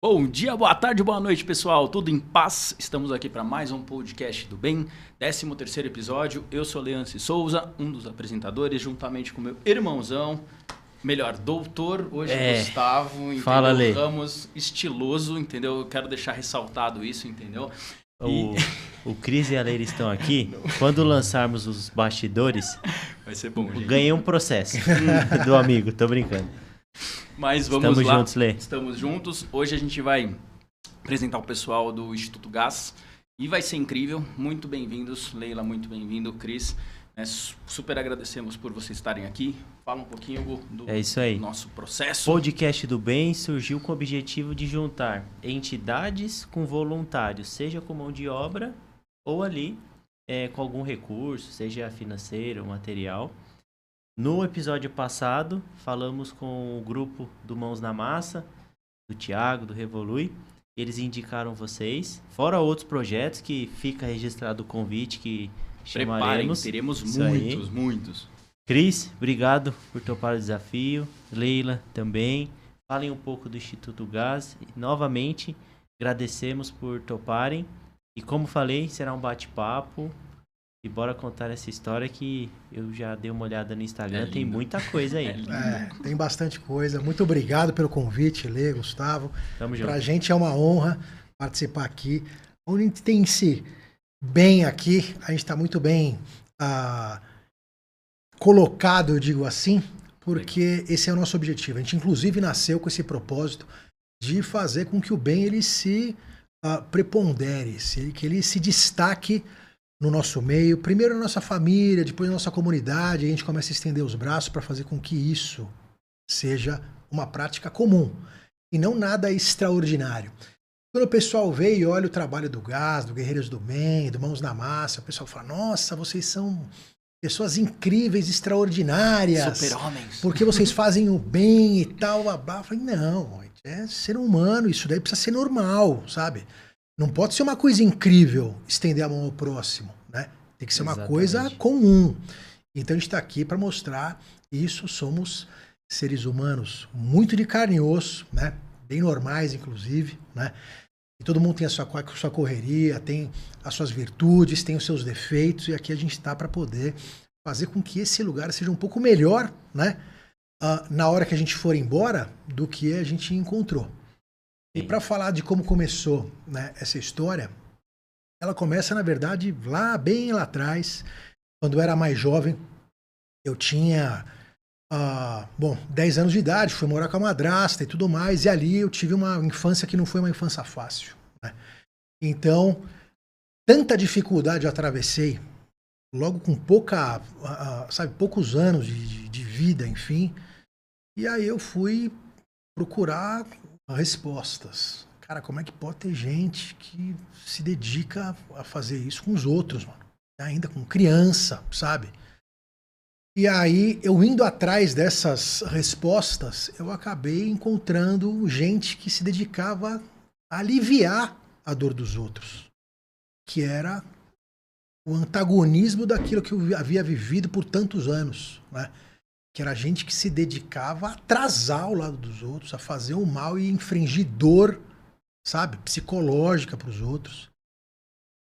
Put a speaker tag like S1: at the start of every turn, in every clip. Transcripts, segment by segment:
S1: Bom dia, boa tarde, boa noite, pessoal. Tudo em paz? Estamos aqui para mais um podcast do bem, 13º episódio. Eu sou Leandro Souza, um dos apresentadores, juntamente com meu irmãozão, melhor, doutor, hoje Gustavo, entendeu?
S2: Fala, Lê.
S1: Ramos estiloso, entendeu? Eu quero deixar ressaltado isso, entendeu?
S2: O Cris e a Leila estão aqui. Quando lançarmos os bastidores,
S1: vai ser bom, gente.
S2: Ganhei um processo do amigo, tô brincando.
S1: Mas vamos
S2: Estamos
S1: lá.
S2: Juntos, Lê.
S1: Estamos juntos. Hoje a gente vai apresentar o pessoal do Instituto Gás e vai ser incrível. Muito bem-vindos, Leila, muito bem-vindo, Cris. Super agradecemos por vocês estarem aqui. Fala um pouquinho do nosso processo.
S2: O podcast do bem surgiu com o objetivo de juntar entidades com voluntários, seja com mão de obra ou ali com algum recurso, seja financeiro ou material. No episódio passado, falamos com o grupo do Mãos na Massa, do Thiago, do Revolui. Eles indicaram vocês, fora outros projetos que fica registrado o convite que chamaremos.
S1: Teremos muitos.
S2: Cris, obrigado por topar o desafio. Leila também. Falem um pouco do Instituto Gás. Novamente, agradecemos por toparem. E como falei, será um bate-papo. E bora contar essa história que eu já dei uma olhada no Instagram, tem muita coisa aí.
S3: Tem bastante coisa. Muito obrigado pelo convite, Lê, Gustavo.
S2: Tamo junto.
S3: Pra gente é uma honra participar aqui. Onde a gente tem-se bem aqui, a gente está muito bem colocado, eu digo assim, porque esse é o nosso objetivo. A gente inclusive nasceu com esse propósito de fazer com que o bem ele se prepondere, que ele se destaque no nosso meio, primeiro na nossa família, depois na nossa comunidade, a gente começa a estender os braços para fazer com que isso seja uma prática comum e não nada extraordinário. Quando o pessoal vê e olha o trabalho do Gás, do Guerreiros do Bem, do Mãos na Massa, o pessoal fala, nossa, vocês são pessoas incríveis, extraordinárias.
S1: Super-homens.
S3: Porque vocês fazem o bem e tal, babá. Eu falei, não, é ser humano, isso daí precisa ser normal, sabe? Não pode ser uma coisa incrível estender a mão ao próximo, né? Tem que ser uma coisa comum. Então a gente está aqui para mostrar isso. Somos seres humanos muito de carne e osso, né? Bem normais, inclusive, né? E todo mundo tem a sua correria, tem as suas virtudes, tem os seus defeitos. E aqui a gente está para poder fazer com que esse lugar seja um pouco melhor, né? Na hora que a gente for embora do que a gente encontrou. E para falar de como começou, né, essa história, ela começa, na verdade, bem lá atrás, quando eu era mais jovem. Eu tinha 10 anos de idade, fui morar com a madrasta e tudo mais, e ali eu tive uma infância que não foi uma infância fácil, né? Então, tanta dificuldade eu atravessei, logo com poucos anos de vida, enfim, e aí eu fui procurar respostas. Cara, como é que pode ter gente que se dedica a fazer isso com os outros, mano? Ainda com criança, sabe? E aí, eu indo atrás dessas respostas, eu acabei encontrando gente que se dedicava a aliviar a dor dos outros, que era o antagonismo daquilo que eu havia vivido por tantos anos, né? Que era gente que se dedicava a atrasar o lado dos outros, a fazer o mal e infringir dor, sabe, psicológica para os outros.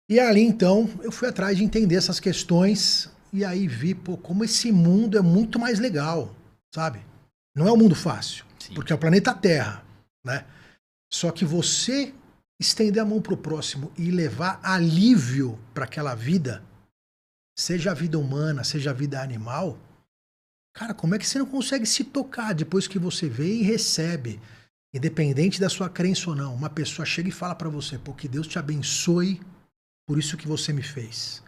S3: E ali, então, eu fui atrás de entender essas questões e aí vi, como esse mundo é muito mais legal, sabe? Não é um mundo fácil, porque é o planeta Terra, né? Só que você estender a mão para o próximo e levar alívio para aquela vida, seja a vida humana, seja a vida animal, cara, como é que você não consegue se tocar depois que você vê e recebe, independente da sua crença ou não? Uma pessoa chega e fala pra você, pô, que Deus te abençoe por isso que você me fez.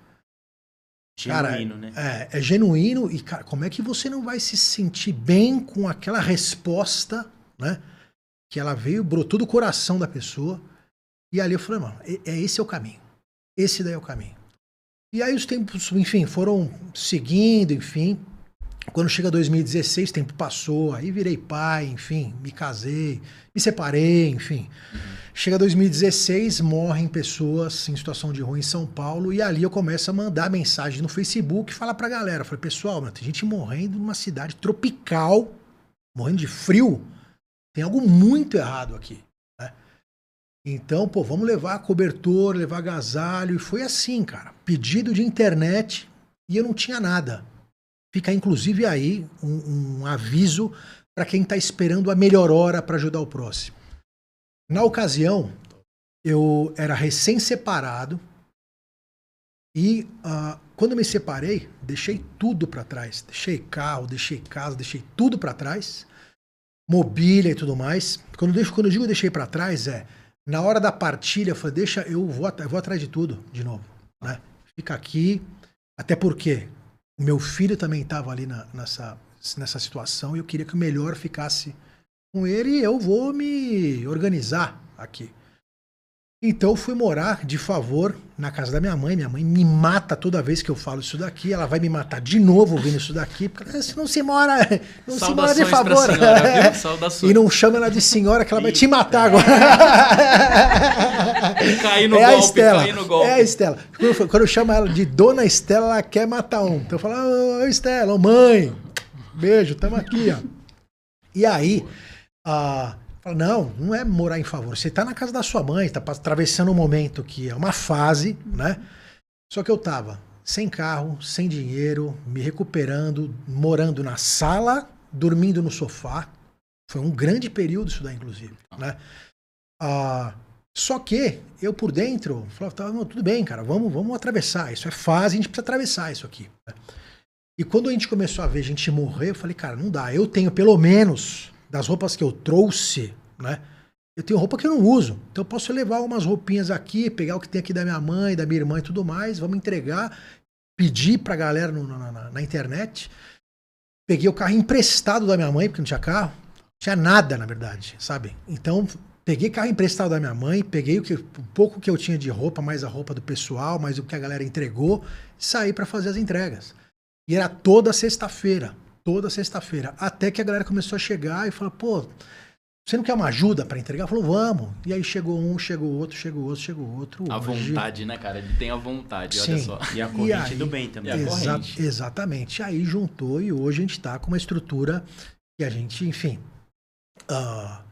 S2: Genuíno,
S3: cara,
S2: né?
S3: É genuíno e, cara, como é que você não vai se sentir bem com aquela resposta, né? Que ela veio, brotou do coração da pessoa. E ali eu falei, mano, esse é o caminho. Esse daí é o caminho. E aí os tempos, enfim, foram seguindo, enfim. Quando chega 2016, o tempo passou, aí virei pai, enfim, me casei, me separei, enfim. Chega 2016, morrem pessoas em situação de rua em São Paulo, e ali eu começo a mandar mensagem no Facebook e falar pra galera. Falei, pessoal, tem gente morrendo numa cidade tropical, morrendo de frio, tem algo muito errado aqui, né? Então, pô, vamos levar cobertor, levar agasalho. E foi assim, cara. Pedido de internet e eu não tinha nada. Fica, inclusive, aí um aviso para quem está esperando a melhor hora para ajudar o próximo. Na ocasião, eu era recém-separado e quando eu me separei, deixei tudo para trás. Deixei carro, deixei casa, deixei tudo para trás. Mobília e tudo mais. Quando eu digo deixei para trás, na hora da partilha, eu falei, eu vou atrás de tudo de novo. Né? Fica aqui, até porque o meu filho também estava ali nessa situação e eu queria que o melhor ficasse com ele e eu vou me organizar aqui. Então eu fui morar de favor na casa da minha mãe. Minha mãe me mata toda vez que eu falo isso daqui. Ela vai me matar de novo ouvindo isso daqui, porque se não se mora, não se mora de favor.
S1: Senhora, viu?
S3: E não chama ela de senhora que ela vai te matar agora.
S1: Cair no golpe,
S3: a Estela.
S1: cair no golpe.
S3: É a Estela. Quando eu chamo ela de Dona Estela, ela quer matar um. Então eu falo, ô Estela, ô mãe, beijo, tamo aqui, ó. E aí, não é morar em favor. Você tá na casa da sua mãe, tá atravessando um momento que é uma fase, né? Só que eu tava sem carro, sem dinheiro, me recuperando, morando na sala, dormindo no sofá. Foi um grande período isso daí, inclusive, né? Só que eu por dentro falava, tudo bem, cara, vamos atravessar. Isso é fase, a gente precisa atravessar isso aqui. E quando a gente começou a ver gente morrer, eu falei, cara, não dá. Eu tenho pelo menos das roupas que eu trouxe, né? Eu tenho roupa que eu não uso. Então eu posso levar umas roupinhas aqui, pegar o que tem aqui da minha mãe, da minha irmã e tudo mais, vamos entregar, pedir pra galera na internet. Peguei o carro emprestado da minha mãe, porque não tinha carro. Não tinha nada, na verdade, sabe? Então, peguei carro emprestado da minha mãe, peguei o pouco que eu tinha de roupa, mais a roupa do pessoal, mais o que a galera entregou, saí pra fazer as entregas. E era toda sexta-feira. Até que a galera começou a chegar e falou, pô, você não quer uma ajuda para entregar? Falou, vamos. E aí chegou um, chegou outro.
S1: A vontade, né, cara? Ele tem a vontade, olha só.
S2: E a corrente do bem também.
S3: Exatamente. Aí juntou e hoje a gente tá com uma estrutura que a gente, enfim, a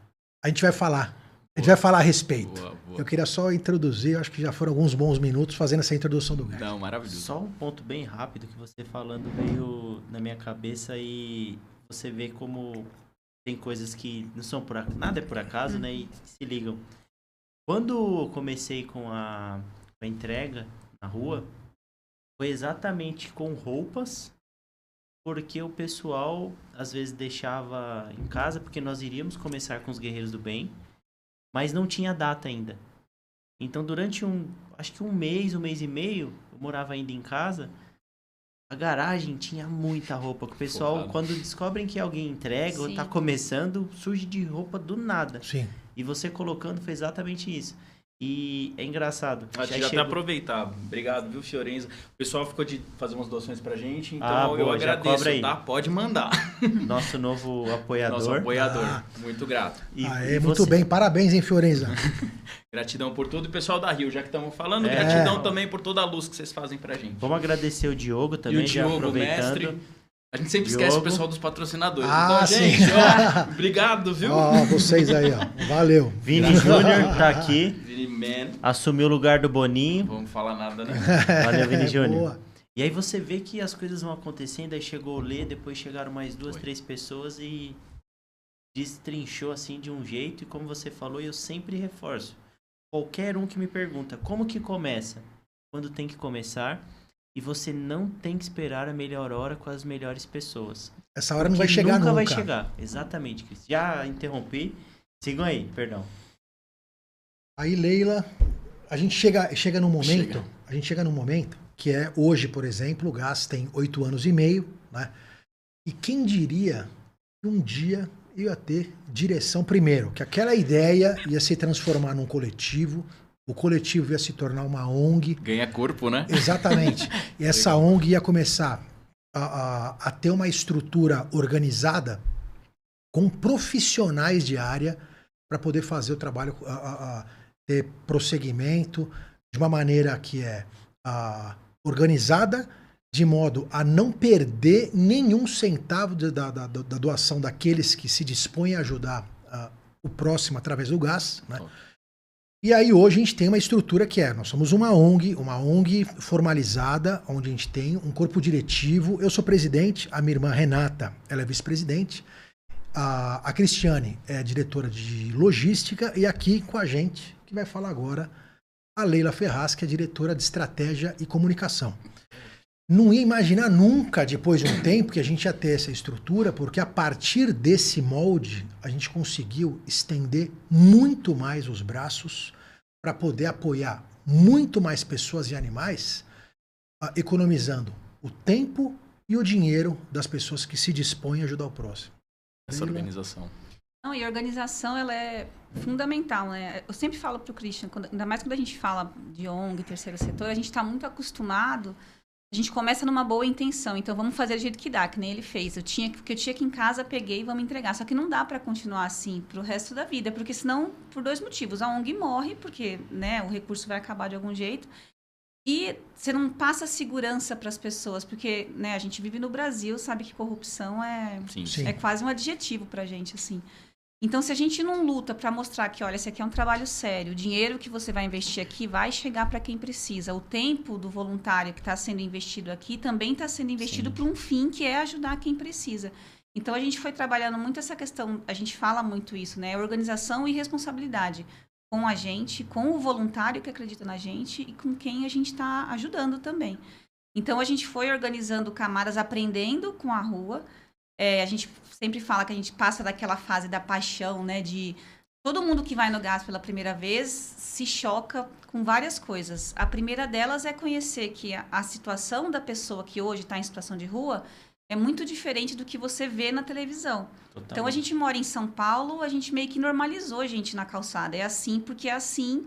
S3: gente vai falar. A gente vai falar a respeito. Boa. Eu queria só introduzir, eu acho que já foram alguns bons minutos fazendo essa introdução do GAS.
S1: Não, maravilhoso.
S2: Só um ponto bem rápido que você falando veio na minha cabeça e você vê como tem coisas que não são por acaso, nada é por acaso, né? E se ligam. Quando eu comecei com a entrega na rua, foi exatamente com roupas, porque o pessoal às vezes deixava em casa, porque nós iríamos começar com os Guerreiros do Bem, mas não tinha data ainda. Então, durante acho que um mês e meio, eu morava ainda em casa, a garagem tinha muita roupa. Que o pessoal, quando descobrem que alguém entrega ou tá começando, surge de roupa do nada.
S3: Sim.
S2: E você colocando foi exatamente isso. E é engraçado.
S1: Acho que já até aproveitar. Obrigado, viu, Fiorenza? O pessoal ficou de fazer umas doações pra gente, então eu agradeço, tá? Pode mandar.
S2: Nosso novo apoiador.
S1: Nosso apoiador. Muito grato.
S3: Muito bem. Parabéns, hein, Fiorenza?
S1: Gratidão por tudo. E pessoal da Rio, já que estamos falando, gratidão também por toda a luz que vocês fazem pra gente.
S2: Vamos agradecer o Diogo também,
S1: e o Diogo,
S2: aproveitando.
S1: Mestre. A gente sempre esquece o pessoal dos patrocinadores.
S3: Então,
S1: gente, obrigado, viu?
S3: Vocês aí, ó. Valeu.
S2: Vini Júnior tá aqui.
S1: Vini Man.
S2: Assumiu o lugar do Boninho.
S1: Não vamos falar nada, né?
S2: Valeu, Vini Júnior. E aí você vê que as coisas vão acontecendo, aí chegou o Lê, depois chegaram mais 2, 3 pessoas e destrinchou assim de um jeito. E como você falou, eu sempre reforço. Qualquer um que me pergunta, como que começa? Quando tem que começar. E você não tem que esperar a melhor hora com as melhores pessoas.
S3: Essa hora não vai chegar nunca.
S2: Nunca vai chegar. Exatamente, Cris. Já interrompi. Sigam aí, perdão.
S3: Aí, Leila, a gente chega num momento, a gente chega num momento que é hoje, por exemplo, o GAS tem 8 anos e meio, né? E quem diria que um dia eu ia ter direção primeiro, que aquela ideia ia se transformar num coletivo. O coletivo ia se tornar uma ONG.
S1: Ganha corpo, né?
S3: Exatamente. E essa ONG ia começar a ter uma estrutura organizada com profissionais de área para poder fazer o trabalho, ter prosseguimento de uma maneira que é organizada, de modo a não perder nenhum centavo da doação daqueles que se dispõem a ajudar o próximo através do GAS, né? E aí hoje a gente tem uma estrutura que nós somos uma ONG formalizada, onde a gente tem um corpo diretivo. Eu sou presidente, a minha irmã Renata, ela é vice-presidente. A Cristiane é diretora de logística e aqui com a gente, que vai falar agora, a Leila Ferraz, que é diretora de estratégia e comunicação. Não ia imaginar nunca, depois de um tempo, que a gente ia ter essa estrutura, porque a partir desse molde, a gente conseguiu estender muito mais os braços para poder apoiar muito mais pessoas e animais, economizando o tempo e o dinheiro das pessoas que se dispõem a ajudar o próximo.
S1: Essa organização.
S4: Não, e a organização, ela é fundamental, né? Eu sempre falo para o Christian, ainda mais quando a gente fala de ONG, terceiro setor, a gente está muito acostumado. A gente começa numa boa intenção, então vamos fazer do jeito que dá, que nem ele fez. O que eu tinha aqui em casa, peguei e vamos entregar. Só que não dá para continuar assim pro resto da vida, porque senão, por 2 motivos. A ONG morre, porque né, o recurso vai acabar de algum jeito. E você não passa segurança para as pessoas, porque né, a gente vive no Brasil, sabe que corrupção é quase um adjetivo para a gente, assim. Então, se a gente não luta para mostrar que, olha, esse aqui é um trabalho sério, o dinheiro que você vai investir aqui vai chegar para quem precisa, o tempo do voluntário que está sendo investido aqui também está sendo investido para um fim que é ajudar quem precisa. Então, a gente foi trabalhando muito essa questão, a gente fala muito isso, né? Organização e responsabilidade com a gente, com o voluntário que acredita na gente e com quem a gente está ajudando também. Então, a gente foi organizando camadas, aprendendo com a rua. A gente sempre fala que a gente passa daquela fase da paixão, né? De todo mundo que vai no gás pela primeira vez se choca com várias coisas. A primeira delas é conhecer que a situação da pessoa que hoje está em situação de rua é muito diferente do que você vê na televisão. Totalmente. Então, a gente mora em São Paulo, a gente meio que normalizou a gente na calçada. É assim porque é assim.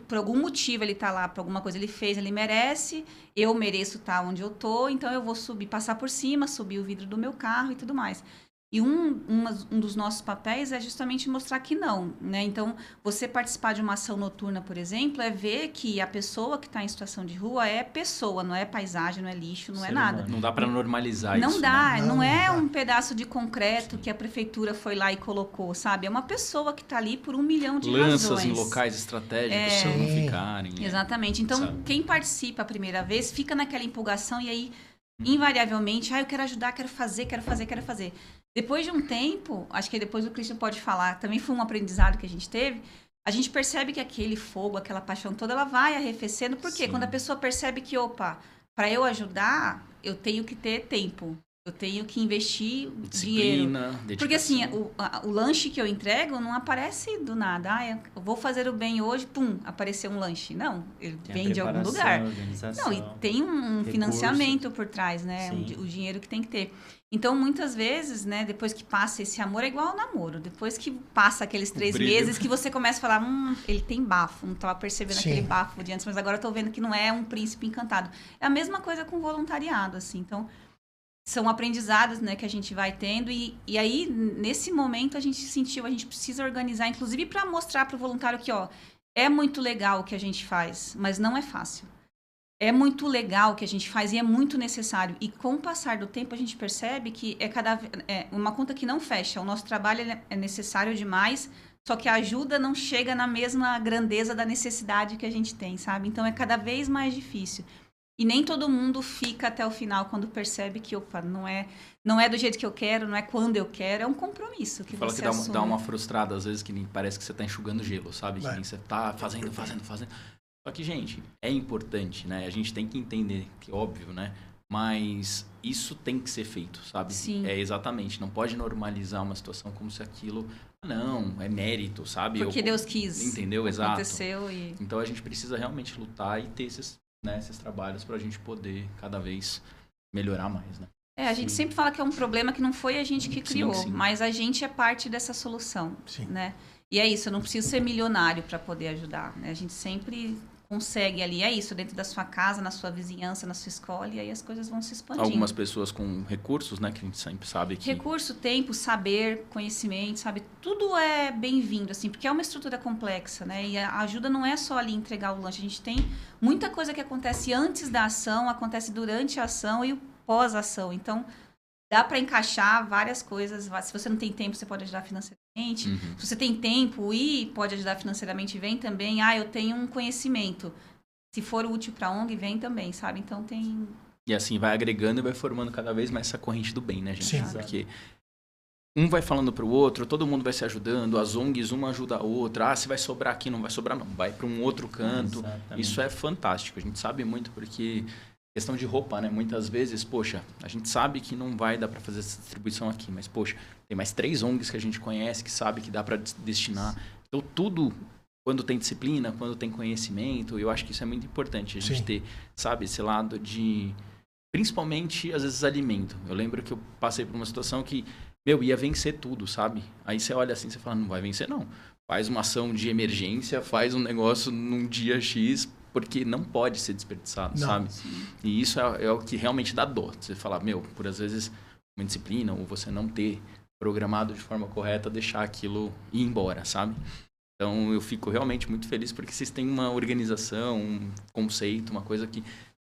S4: Por algum motivo ele está lá, por alguma coisa ele fez, ele merece, eu mereço estar onde eu tô, então eu vou subir, passar por cima, subir o vidro do meu carro e tudo mais. E um dos nossos papéis é justamente mostrar que não, né? Então, você participar de uma ação noturna, por exemplo, é ver que a pessoa que está em situação de rua é pessoa, não é paisagem, não é lixo, não é nada.
S1: Não dá para normalizar
S4: não
S1: isso.
S4: Dá,
S1: né?
S4: Não é um pedaço de concreto que a prefeitura foi lá e colocou, sabe? É uma pessoa que está ali por 1 milhão de razões.
S1: Lanças em locais estratégicos, para não ficarem.
S4: Exatamente. Então, sabe? Quem participa a primeira vez fica naquela empolgação e aí, invariavelmente, eu quero ajudar, quero fazer. Depois de um tempo, acho que depois o Christian pode falar, também foi um aprendizado que a gente teve, a gente percebe que aquele fogo, aquela paixão toda, ela vai arrefecendo. Por quê? Quando a pessoa percebe que, para eu ajudar, eu tenho que ter tempo. Eu tenho que investir dinheiro. Dedicação. Porque assim, o lanche que eu entrego não aparece do nada. Eu vou fazer o bem hoje, apareceu um lanche. Não, ele vem de algum lugar. Não, e tem um financiamento por trás, né? O dinheiro que tem que ter. Então, muitas vezes, né, depois que passa esse amor, é igual ao namoro. Depois que passa aqueles 3 meses que você começa a falar, ele tem bafo. Não estava percebendo aquele bafo de antes, mas agora eu estou vendo que não é um príncipe encantado. É a mesma coisa com voluntariado, assim. Então, são aprendizados, né, que a gente vai tendo. E aí, nesse momento, a gente sentiu, a gente precisa organizar, inclusive para mostrar para o voluntário que, é muito legal o que a gente faz, mas não é fácil. É muito legal o que a gente faz e é muito necessário. E com o passar do tempo, a gente percebe que é uma conta que não fecha. O nosso trabalho é necessário demais, só que a ajuda não chega na mesma grandeza da necessidade que a gente tem, sabe? Então, é cada vez mais difícil. E nem todo mundo fica até o final quando percebe que, não é do jeito que eu quero, não é quando eu quero, é um compromisso que você assume.
S1: Fala que dá uma frustrada, às vezes, que parece que você está enxugando gelo, sabe? Que você está fazendo. Só que, gente, é importante, né? A gente tem que entender, que é óbvio, né? Mas isso tem que ser feito, sabe?
S4: Sim.
S1: Exatamente. Não pode normalizar uma situação como se aquilo... Não, é mérito, sabe?
S4: Porque Deus quis.
S1: Entendeu? Exato.
S4: Aconteceu e...
S1: Então, a gente precisa realmente lutar e ter esses trabalhos para a gente poder cada vez melhorar mais, né?
S4: A gente sempre fala que é um problema que não foi a gente que criou,
S1: sim.
S4: Mas a gente é parte dessa solução, né? E é isso, eu não preciso ser milionário para poder ajudar, né? A gente sempre consegue ali, é isso, dentro da sua casa, na sua vizinhança, na sua escola, e aí as coisas vão se expandindo.
S1: Algumas pessoas com recursos, né, que a gente sempre sabe que...
S4: Recurso, tempo, saber, conhecimento, sabe? Tudo é bem-vindo, assim, porque é uma estrutura complexa, né? E a ajuda não é só ali entregar o lanche, a gente tem muita coisa que acontece antes da ação, acontece durante a ação e o pós-ação. Então, dá para encaixar várias coisas. Se você não tem tempo, você pode ajudar financeiramente. Se você tem tempo e pode ajudar financeiramente, vem também. Eu tenho um conhecimento. Se for útil para a ONG, vem também, sabe? Então tem...
S1: E assim, vai agregando e vai formando cada vez mais essa corrente do bem, né, gente?
S3: Sim.
S1: Porque um vai falando pro outro, todo mundo vai se ajudando, as ONGs, uma ajuda a outra. Se vai sobrar aqui, não vai sobrar não. Vai para um outro canto.
S2: Exatamente.
S1: Isso é fantástico. A gente sabe muito porque... Questão de roupa, né? Muitas vezes, poxa, a gente sabe que não vai dar para fazer essa distribuição aqui, mas, poxa, tem mais 3 ONGs que a gente conhece, que sabe que dá para destinar. Então, tudo, quando tem disciplina, quando tem conhecimento, eu acho que isso é muito importante. A gente ter, sabe, esse lado de... Principalmente, às vezes, alimento. Eu lembro que eu passei por uma situação que, ia vencer tudo, sabe? Aí você olha assim, você fala, não vai vencer, não. Faz uma ação de emergência, faz um negócio num dia X... Porque não pode ser desperdiçado, sabe? Sim. E isso é o que realmente dá dó. Você falar, por às vezes, uma disciplina, ou você não ter programado de forma correta, deixar aquilo ir embora, sabe? Então, eu fico realmente muito feliz porque vocês têm uma organização, um conceito, uma coisa que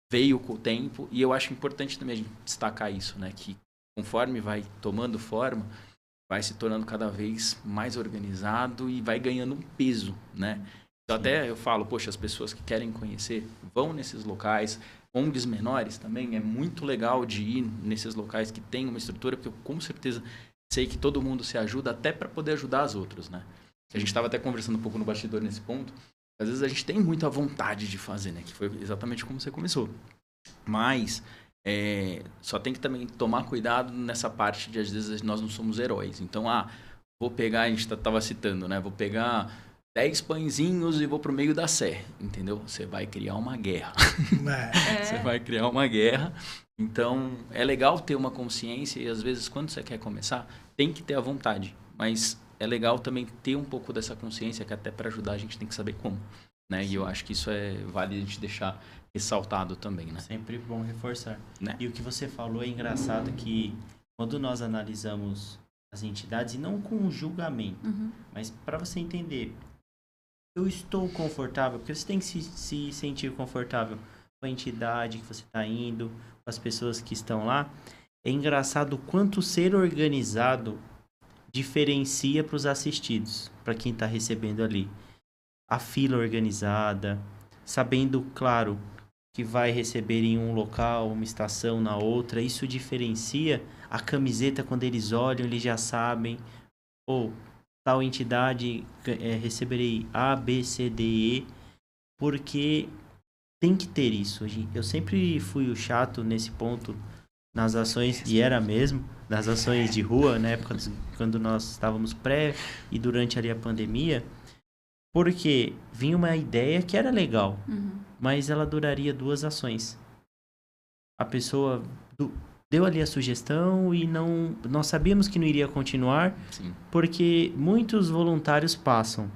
S1: veio com o tempo. E eu acho importante também a gente destacar isso, né? Que conforme vai tomando forma, vai se tornando cada vez mais organizado e vai ganhando um peso, né? Então, até eu falo, poxa, as pessoas que querem conhecer, vão nesses locais. ONGs menores também, é muito legal de ir nesses locais que tem uma estrutura, porque eu com certeza sei que todo mundo se ajuda até para poder ajudar os outros, né? A gente estava até conversando um pouco no bastidor nesse ponto. Às vezes a gente tem muita vontade de fazer, né? Que foi exatamente como você começou. Mas só tem que também tomar cuidado nessa parte de, às vezes, nós não somos heróis. Então, vou pegar, a gente estava citando, né? Vou pegar 10 pãezinhos e vou pro meio da Sé, entendeu? Você vai criar uma guerra. Você vai criar uma guerra. Então, é legal ter uma consciência e, às vezes, quando você quer começar, tem que ter a vontade. Mas é legal também ter um pouco dessa consciência que até para ajudar a gente tem que saber como, né? E eu acho que isso vale a gente deixar ressaltado também, né?
S2: Sempre bom reforçar.
S1: Né?
S2: E o que você falou é engraçado que quando nós analisamos as entidades, e não com julgamento, mas para você entender... Eu estou confortável, porque você tem que se sentir confortável com a entidade que você está indo, com as pessoas que estão lá. É engraçado o quanto ser organizado diferencia para os assistidos, para quem está recebendo ali. A fila organizada, sabendo, claro, que vai receber em um local, uma estação na outra. Isso diferencia a camiseta, quando eles olham, eles já sabem. Tal entidade receberei A, B, C, D, E, porque tem que ter isso. Eu sempre fui o chato nesse ponto nas ações, e era mesmo, nas ações de rua, na época quando nós estávamos e durante ali a pandemia, porque vinha uma ideia que era legal, mas ela duraria 2 ações. A pessoa... deu ali a sugestão e nós sabíamos que não iria continuar.
S1: Sim.
S2: Porque muitos voluntários passam,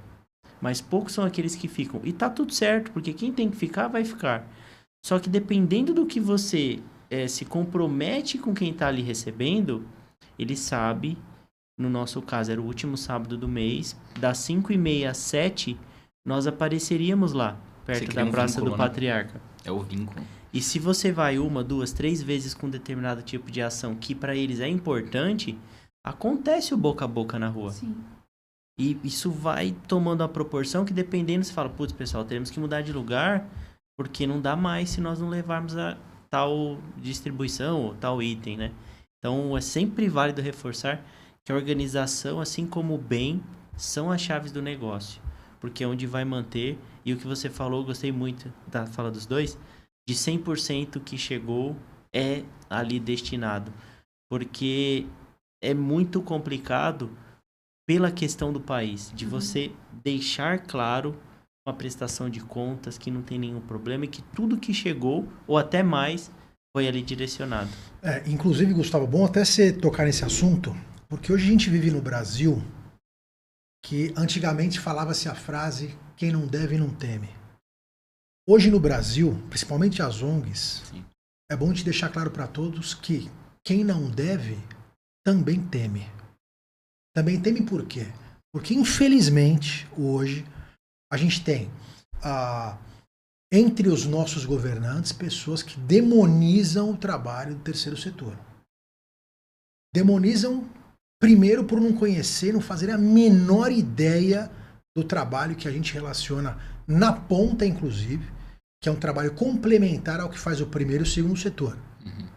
S2: mas poucos são aqueles que ficam. E tá tudo certo, porque quem tem que ficar, vai ficar. Só que dependendo do que você se compromete com quem tá ali recebendo, ele sabe, no nosso caso era o último sábado do mês, das 5h30 às 7h, nós apareceríamos lá, perto da Praça do Patriarca.
S1: É o vínculo.
S2: E se você vai 1, 2, 3 vezes com determinado tipo de ação que para eles é importante, acontece o boca a boca na rua.
S4: Sim.
S2: E isso vai tomando a proporção que, dependendo, você fala, putz, pessoal, teremos que mudar de lugar, porque não dá mais se nós não levarmos a tal distribuição ou tal item, né? Então, é sempre válido reforçar que a organização, assim como o bem, são as chaves do negócio. Porque é onde vai manter, e o que você falou, gostei muito da fala dos dois, de 100% que chegou é ali destinado. Porque é muito complicado pela questão do país, de você deixar claro uma prestação de contas que não tem nenhum problema e que tudo que chegou, ou até mais, foi ali direcionado.
S3: Inclusive, Gustavo, bom até você tocar nesse assunto, porque hoje a gente vive no Brasil que antigamente falava-se a frase quem não deve não teme. Hoje no Brasil, principalmente as ONGs,
S1: Sim.
S3: é bom te deixar claro para todos que quem não deve também teme. Também teme por quê? Porque infelizmente hoje a gente tem entre os nossos governantes pessoas que demonizam o trabalho do terceiro setor. Demonizam primeiro por não conhecer, não fazer a menor ideia do trabalho que a gente relaciona na ponta, inclusive, que é um trabalho complementar ao que faz o primeiro e o segundo setor.
S1: Uhum.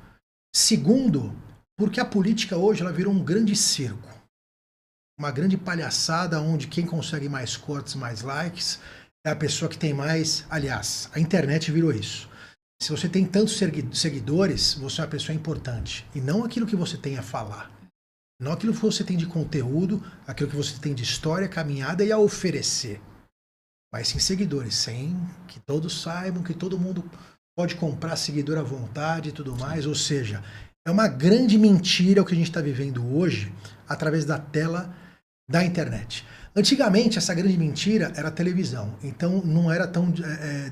S3: Segundo, porque a política hoje ela virou um grande circo. Uma grande palhaçada onde quem consegue mais cortes, mais likes, é a pessoa que tem mais... Aliás, a internet virou isso. Se você tem tantos seguidores, você é uma pessoa importante. E não aquilo que você tem a falar. Não aquilo que você tem de conteúdo, aquilo que você tem de história, caminhada e a oferecer. Mas sim seguidores, sem que todos saibam, que todo mundo pode comprar seguidor à vontade e tudo mais. Ou seja, é uma grande mentira o que a gente está vivendo hoje através da tela da internet. Antigamente, essa grande mentira era a televisão. Então, não era tão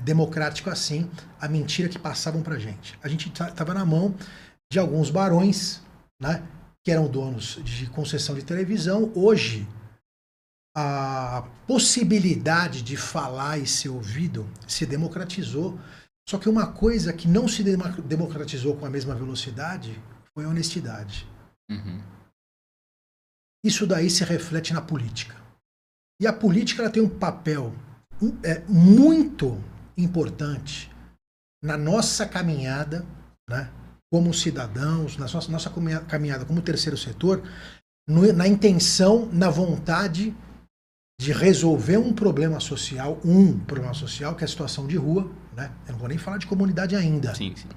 S3: democrático assim a mentira que passavam pra gente. A gente estava na mão de alguns barões, né, que eram donos de concessão de televisão. Hoje, a possibilidade de falar e ser ouvido se democratizou. Só que uma coisa que não se democratizou com a mesma velocidade foi a honestidade.
S1: Uhum.
S3: Isso daí se reflete na política. E a política ela tem um papel muito importante na nossa caminhada, né, como cidadãos, na nossa caminhada como terceiro setor, na intenção, na vontade de resolver um problema social, que é a situação de rua, né? Eu não vou nem falar de comunidade ainda.
S1: Sim, sim.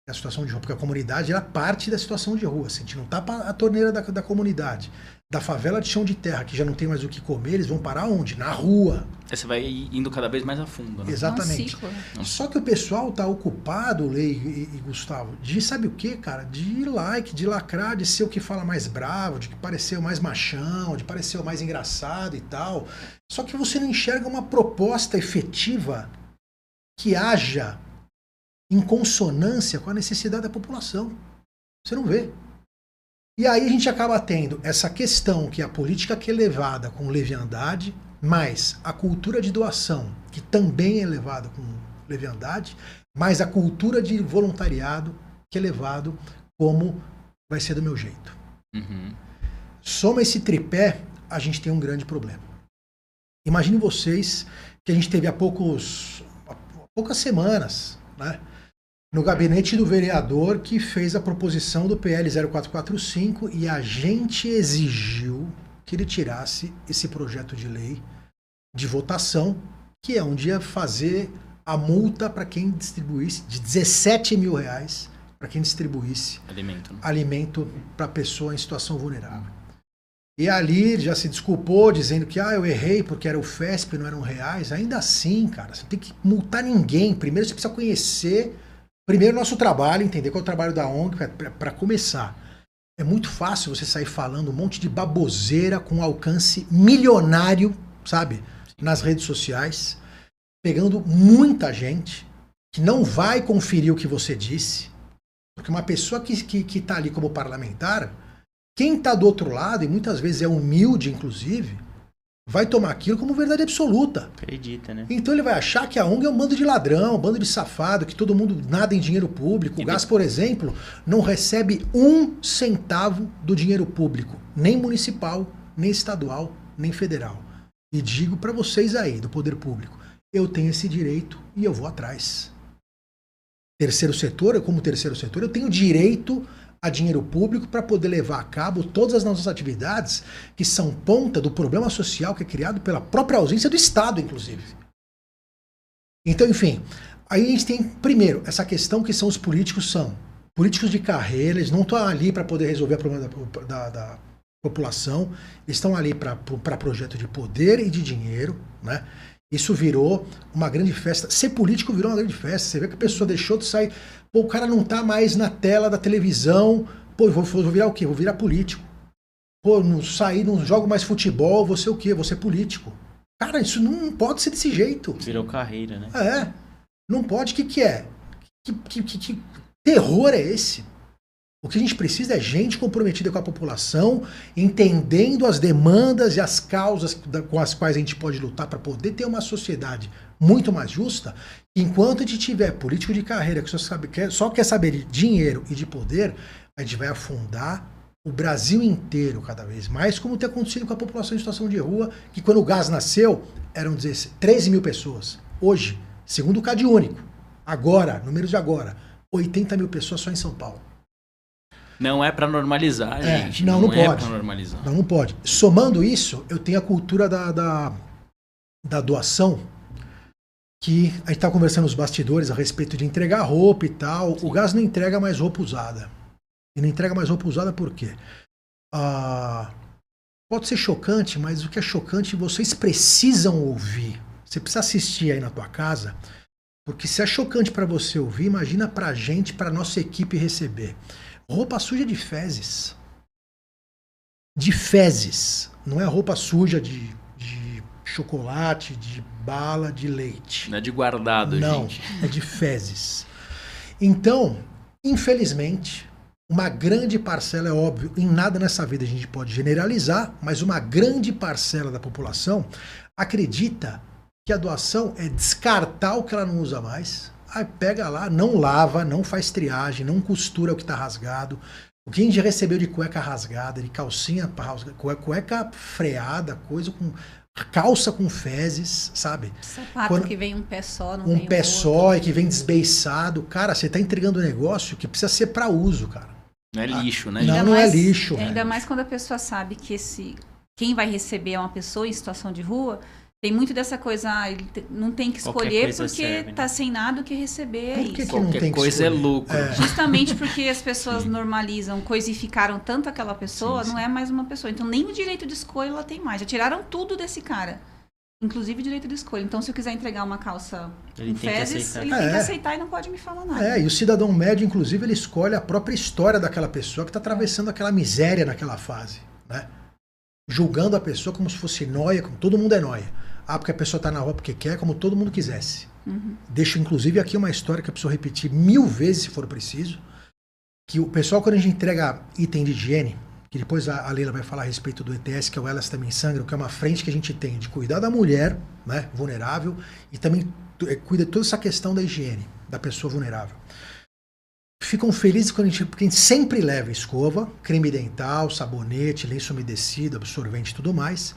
S3: É a situação de rua, porque a comunidade era parte da situação de rua. Se a gente não tapa a torneira da comunidade, da favela de chão de terra, que já não tem mais o que comer, eles vão parar onde? Na rua.
S1: Você vai indo cada vez mais a fundo, né?
S3: Exatamente.
S4: É um ciclo, né?
S3: Só que o pessoal tá ocupado, Lei e Gustavo, de sabe o que, cara? De like, de lacrar, de ser o que fala mais bravo, de parecer o mais machão, de parecer o mais engraçado e tal. Só que você não enxerga uma proposta efetiva que haja em consonância com a necessidade da população. Você não vê. E aí a gente acaba tendo essa questão que a política que é levada com leviandade, mais a cultura de doação, que também é levada com leviandade, mais a cultura de voluntariado, que é levado como vai ser do meu jeito.
S1: Uhum.
S3: Soma esse tripé, a gente tem um grande problema. Imaginem vocês que a gente teve há poucas semanas, né, no gabinete do vereador que fez a proposição do PL 0445 e a gente exigiu que ele tirasse esse projeto de lei de votação, que é onde ia fazer a multa para quem distribuísse de R$17 mil para quem distribuísse alimento para pessoa em situação vulnerável. E ali já se desculpou, dizendo que eu errei porque era o FESP, não eram reais. Ainda assim, cara, você não tem que multar ninguém. Primeiro você precisa conhecer o nosso trabalho, entender qual é o trabalho da ONG, para começar. É muito fácil você sair falando um monte de baboseira com alcance milionário, sabe? Nas redes sociais, pegando muita gente que não vai conferir o que você disse, porque uma pessoa que tá ali como parlamentar, quem tá do outro lado, e muitas vezes é humilde, inclusive, vai tomar aquilo como verdade absoluta.
S2: Acredita, né?
S3: Então ele vai achar que a ONG é um bando de ladrão, um bando de safado, que todo mundo nada em dinheiro público. O GAS, por exemplo, não recebe 1 centavo do dinheiro público, nem municipal, nem estadual, nem federal. E digo para vocês aí, do poder público, eu tenho esse direito e eu vou atrás. Terceiro setor, como terceiro setor, eu tenho direito a dinheiro público para poder levar a cabo todas as nossas atividades que são ponta do problema social que é criado pela própria ausência do Estado, inclusive. Então, enfim, aí a gente tem, primeiro, essa questão que são os políticos de carreira, eles não estão ali para poder resolver o problema da população, eles estão ali para projeto de poder e de dinheiro, né? Isso virou uma grande festa. Ser político virou uma grande festa. Você vê que a pessoa deixou de sair. Pô, o cara não tá mais na tela da televisão. Pô, vou virar o quê? Vou virar político. Pô, não jogo mais futebol, vou ser o quê? Vou ser político. Cara, isso não pode ser desse jeito.
S2: Virou carreira, né?
S3: Não pode. O que é? Que terror é esse? O que a gente precisa é gente comprometida com a população, entendendo as demandas e as causas com as quais a gente pode lutar para poder ter uma sociedade muito mais justa. Enquanto a gente tiver político de carreira que só quer saber de dinheiro e de poder, a gente vai afundar o Brasil inteiro, cada vez mais, como tem acontecido com a população em situação de rua, que quando o gás nasceu, eram 13 mil pessoas. Hoje, segundo o Cade Único, agora, números de agora, 80 mil pessoas só em São Paulo.
S1: Não é para normalizar, gente.
S3: Não
S1: é
S3: pode.
S1: Pra normalizar.
S3: Não pode. Somando isso, eu tenho a cultura da doação, que a gente tá conversando nos bastidores a respeito de entregar roupa e tal.
S1: Sim.
S3: O gás não entrega mais roupa usada. E não entrega mais roupa usada por quê? Pode ser chocante, mas o que é chocante vocês precisam ouvir. Você precisa assistir aí na tua casa, porque se é chocante para você ouvir, imagina pra gente, pra nossa equipe receber. Roupa suja de fezes. De fezes. Não é roupa suja de chocolate, de bala, de leite.
S1: Não é de guardado,
S3: Não,
S1: gente.
S3: é de fezes. Então, infelizmente, uma grande parcela, é óbvio, em nada nessa vida a gente pode generalizar, mas uma grande parcela da população acredita que a doação é descartar o que ela não usa mais. Aí pega lá, não lava, não faz triagem, não costura o que está rasgado. O que a gente recebeu de cueca rasgada, de calcinha cueca freada, coisa com calça com fezes, sabe?
S4: Sapato que vem um pé só, não
S3: um
S4: vem
S3: pé
S4: outro.
S3: só e que vem desbeiçado. Cara, você tá entregando um negócio que precisa ser para uso, cara.
S1: Não é lixo, né?
S3: Não,
S1: gente?
S3: não é lixo.
S4: Ainda mais quando a pessoa sabe que quem vai receber é uma pessoa em situação de rua. Tem muito dessa coisa, ele não tem que
S2: Qualquer
S4: escolher
S2: coisa
S4: porque
S2: serve, né?
S4: tá sem nada o que receber.
S3: Por que
S4: isso.
S3: que não
S1: Qualquer
S3: tem que
S1: coisa é
S3: escolher?
S1: lucro.
S4: Justamente porque as pessoas normalizam, coisificaram tanto aquela pessoa,
S1: Sim, sim.
S4: não é mais uma pessoa. Então nem o direito de escolha ela tem mais. Já tiraram tudo desse cara. Inclusive o direito de escolha. Então se eu quiser entregar uma calça
S2: Ele
S4: com
S2: tem que
S4: fezes,
S2: aceitar.
S4: ele tem que aceitar e não pode me falar nada.
S3: E o cidadão médio, inclusive, ele escolhe a própria história daquela pessoa que está atravessando aquela miséria naquela fase, né? Julgando a pessoa como se fosse nóia, como todo mundo é nóia. Porque a pessoa está na rua porque quer, como todo mundo quisesse.
S4: Uhum.
S3: Deixo, inclusive, aqui uma história que eu preciso repetir 1000 vezes, se for preciso, que o pessoal, quando a gente entrega item de higiene, que depois a Leila vai falar a respeito do ETS, que é o Elas Também Sangram, que é uma frente que a gente tem de cuidar da mulher, né, vulnerável, e também cuida de toda essa questão da higiene, da pessoa vulnerável. Ficam felizes porque a gente sempre leva escova, creme dental, sabonete, lenço umedecido, absorvente e tudo mais.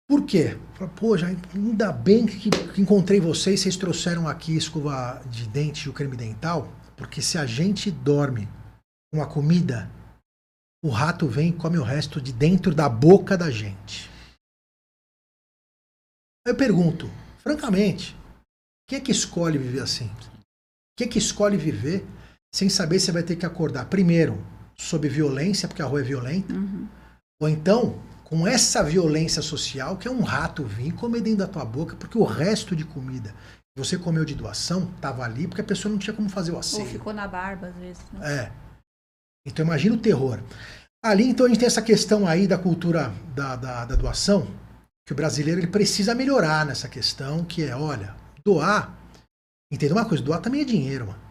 S3: Por quê? Pô, já ainda bem que encontrei vocês trouxeram aqui escova de dente e o creme dental, porque se a gente dorme com a comida, o rato vem e come o resto de dentro da boca da gente. Eu pergunto, francamente, quem é que escolhe viver assim? Quem é que escolhe viver sem saber se vai ter que acordar, primeiro, sob violência, porque a rua é violenta, ou então com essa violência social, que é um rato vir comer dentro da tua boca, porque o resto de comida que você comeu de doação estava ali, porque a pessoa não tinha como fazer o asseio.
S4: Ou ficou na barba, às vezes. Né?
S3: Então imagina o terror. Ali, então, a gente tem essa questão aí da cultura da doação, que o brasileiro ele precisa melhorar nessa questão, que é, olha, doar, entenda uma coisa, doar também é dinheiro, mano.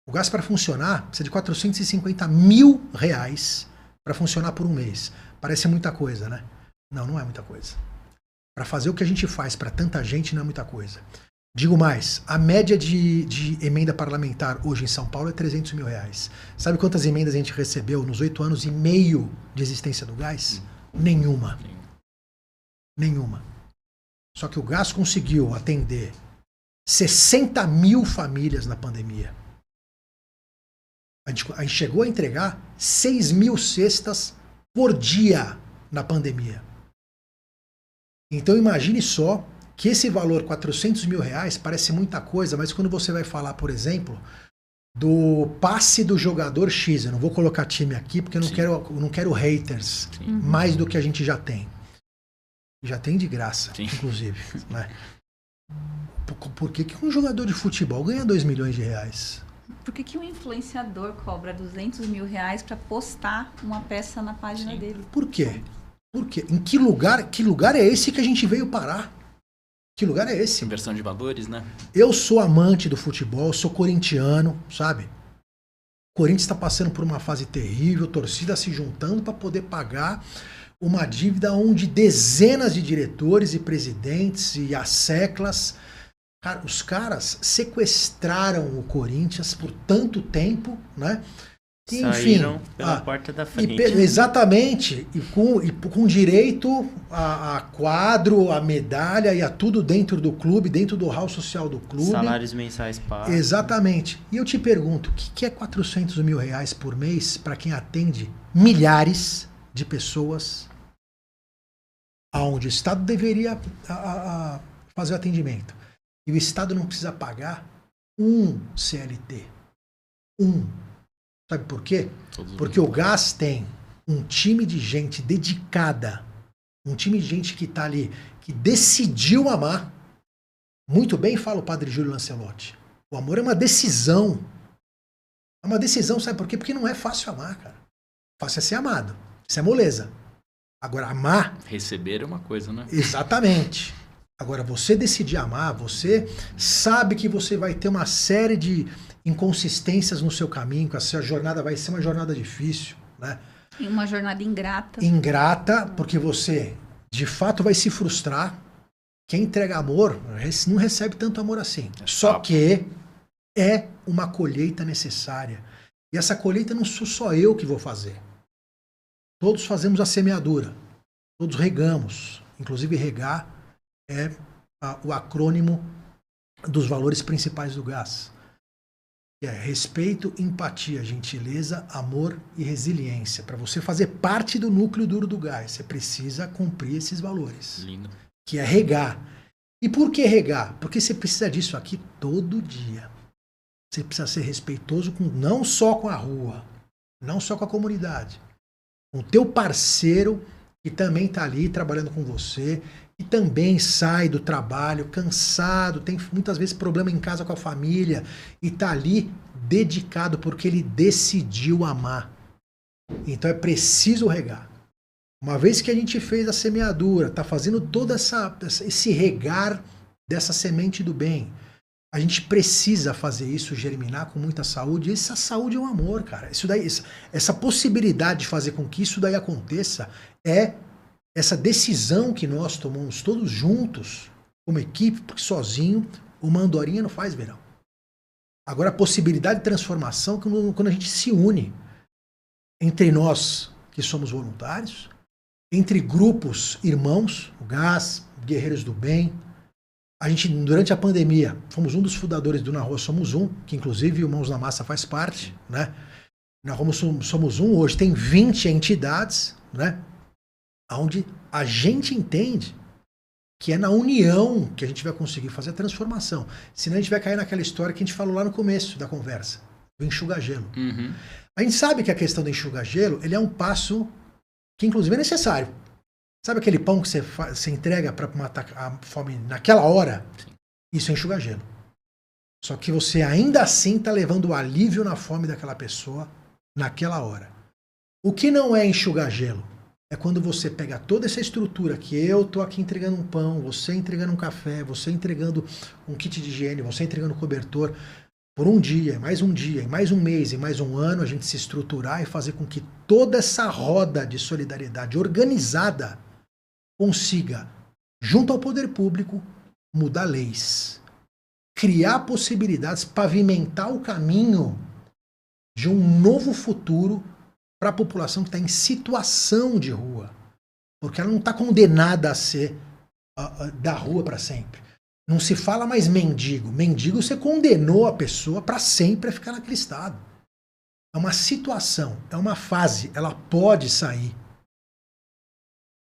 S3: O gasto para funcionar precisa de 450 mil reais para funcionar por um mês. Parece muita coisa, né? Não, não é muita coisa. Para fazer o que a gente faz para tanta gente não é muita coisa. Digo mais, a média de emenda parlamentar hoje em São Paulo é 300 mil reais. Sabe quantas emendas a gente recebeu nos 8 anos e meio de existência do gás? Nenhuma. Nenhuma. Só que o gás conseguiu atender 60 mil famílias na pandemia. A gente chegou a entregar 6 mil cestas por dia na pandemia. Então imagine só que esse valor, 400 mil reais, parece muita coisa, mas quando você vai falar, por exemplo, do passe do jogador X, eu não vou colocar time aqui porque eu não quero haters, mais do que a gente já tem. Já tem de graça, inclusive. Né? Por que um jogador de futebol ganha 2 milhões de reais?
S4: Por que um influenciador cobra 200 mil reais para postar uma peça na página dele?
S3: Por quê? Por quê? Em que lugar é esse que a gente veio parar? Que lugar é esse?
S1: Inversão de valores, né?
S3: Eu sou amante do futebol, sou corintiano, sabe? O Corinthians está passando por uma fase terrível, torcida se juntando para poder pagar uma dívida onde dezenas de diretores e presidentes e asseclas, os caras sequestraram o Corinthians por tanto tempo, né?
S2: Saíram pela porta da frente.
S3: Exatamente. E com direito a quadro, a medalha e a tudo dentro do clube, dentro do hall social do clube.
S2: Salários mensais pagos.
S3: Exatamente. E eu te pergunto, o que é 400 mil reais por mês para quem atende milhares de pessoas aonde o Estado deveria fazer o atendimento? E o Estado não precisa pagar um CLT. Sabe por quê? Porque o Gás tem um time de gente dedicada, um time de gente que está ali, que decidiu amar. Muito bem fala o padre Júlio Lancelotti. O amor é uma decisão. É uma decisão, sabe por quê? Porque não é fácil amar, cara. Fácil é ser amado. Isso é moleza. Agora, amar...
S1: Receber é uma coisa, né?
S3: Exatamente. Agora, você decidir amar, você sabe que você vai ter uma série de inconsistências no seu caminho, que a sua jornada vai ser uma jornada difícil, né?
S4: E uma jornada ingrata.
S3: Ingrata, porque você, de fato, vai se frustrar. Quem entrega amor não recebe tanto amor assim. Só que é uma colheita necessária. E essa colheita não sou só eu que vou fazer. Todos fazemos a semeadura. Todos regamos. Inclusive, regar é o acrônimo dos valores principais do Gás. Que é respeito, empatia, gentileza, amor e resiliência. Para você fazer parte do núcleo duro do Gás, você precisa cumprir esses valores.
S1: Lindo.
S3: Que é regar. E por que regar? Porque você precisa disso aqui todo dia. Você precisa ser respeitoso não só com a rua, não só com a comunidade, com o teu parceiro que também está ali trabalhando com você, que também sai do trabalho cansado, tem muitas vezes problema em casa com a família e está ali dedicado porque ele decidiu amar. Então é preciso regar. Uma vez que a gente fez a semeadura, está fazendo todo esse regar dessa semente do bem, a gente precisa fazer isso germinar com muita saúde. E essa saúde é um amor, cara. Isso daí, essa possibilidade de fazer com que isso daí aconteça é essa decisão que nós tomamos todos juntos, como equipe, porque sozinho uma andorinha não faz verão. Agora a possibilidade de transformação quando a gente se une entre nós que somos voluntários, entre grupos irmãos, o Gás, Guerreiros do Bem. A gente, durante a pandemia, fomos um dos fundadores do Na Rua Somos Um, que inclusive o Mãos na Massa faz parte, né? Na Rua Somos Um, hoje tem 20 entidades, né? Onde a gente entende que é na união que a gente vai conseguir fazer a transformação. Senão a gente vai cair naquela história que a gente falou lá no começo da conversa, do enxuga-gelo.
S1: Uhum.
S3: A gente sabe que a questão do enxuga-gelo, ele é um passo que inclusive é necessário. Sabe aquele pão que você entrega para matar a fome naquela hora?
S1: Sim.
S3: Isso é enxuga-gelo. Só que você ainda assim está levando o alívio na fome daquela pessoa naquela hora. O que não é enxuga-gelo? É quando você pega toda essa estrutura que eu tô aqui entregando um pão, você entregando um café, você entregando um kit de higiene, você entregando um cobertor, por um dia, mais um mês e mais um ano, a gente se estruturar e fazer com que toda essa roda de solidariedade organizada consiga, junto ao poder público, mudar leis, criar possibilidades, pavimentar o caminho de um novo futuro para a população que está em situação de rua. Porque ela não está condenada a ser da rua para sempre. Não se fala mais mendigo. Mendigo, você condenou a pessoa para sempre a ficar naquele estado. É uma situação, é uma fase. Ela pode sair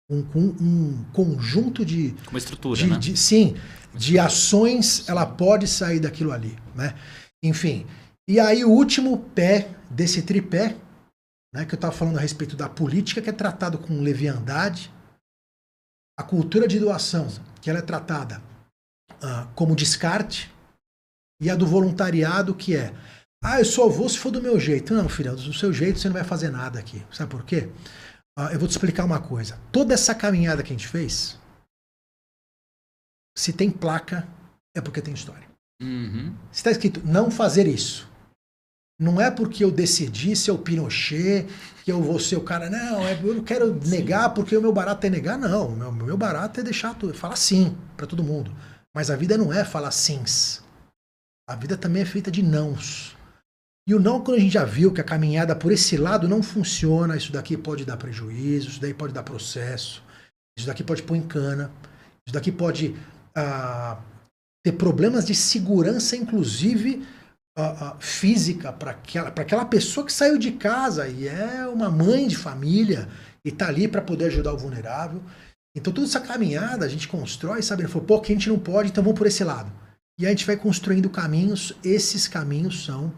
S3: com um conjunto de...
S1: Uma estrutura, né?
S3: Sim, de ações, ela pode sair daquilo ali, né? Enfim. E aí o último pé desse tripé, né, que eu estava falando a respeito da política, que é tratado com leviandade, a cultura de doação, que ela é tratada como descarte, e a do voluntariado, que é eu só vou se for do meu jeito. Não, filha, do seu jeito você não vai fazer nada aqui. Sabe por quê? Eu vou te explicar uma coisa. Toda essa caminhada que a gente fez, se tem placa, é porque tem história.
S1: Uhum.
S3: Se está escrito não fazer isso, não é porque eu decidi ser o Pinochet, que eu vou ser o cara, não, eu não quero negar porque o meu barato é negar, não. O meu barato é deixar tudo, falar sim para todo mundo. Mas a vida não é falar sims. A vida também é feita de nãos. E o não, quando a gente já viu que a caminhada por esse lado não funciona, isso daqui pode dar prejuízo, isso daí pode dar processo, isso daqui pode pôr em cana, isso daqui pode ter problemas de segurança, inclusive física, para aquela pessoa que saiu de casa e é uma mãe de família e tá ali para poder ajudar o vulnerável. Então toda essa caminhada a gente constrói, sabe? Ele falou, pô, que a gente não pode, então vamos por esse lado. E a gente vai construindo caminhos, esses caminhos são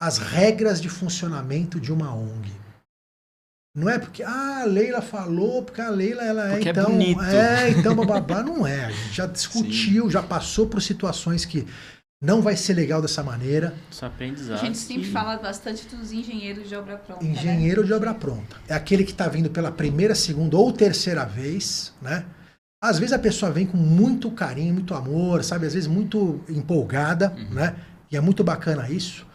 S3: as regras de funcionamento de uma ONG. Não é porque a Leila falou, porque a Leila ela
S1: porque
S3: então,
S1: é bonito.
S3: Então bababá, não é. A gente já discutiu, já passou por situações que não vai ser legal dessa maneira.
S2: Só aprendizado.
S4: A gente sempre fala bastante dos engenheiros de obra pronta.
S3: Engenheiro de obra pronta. É aquele que está vindo pela primeira, segunda ou terceira vez, né? Às vezes a pessoa vem com muito carinho, muito amor, sabe? Às vezes muito empolgada, né? E é muito bacana isso.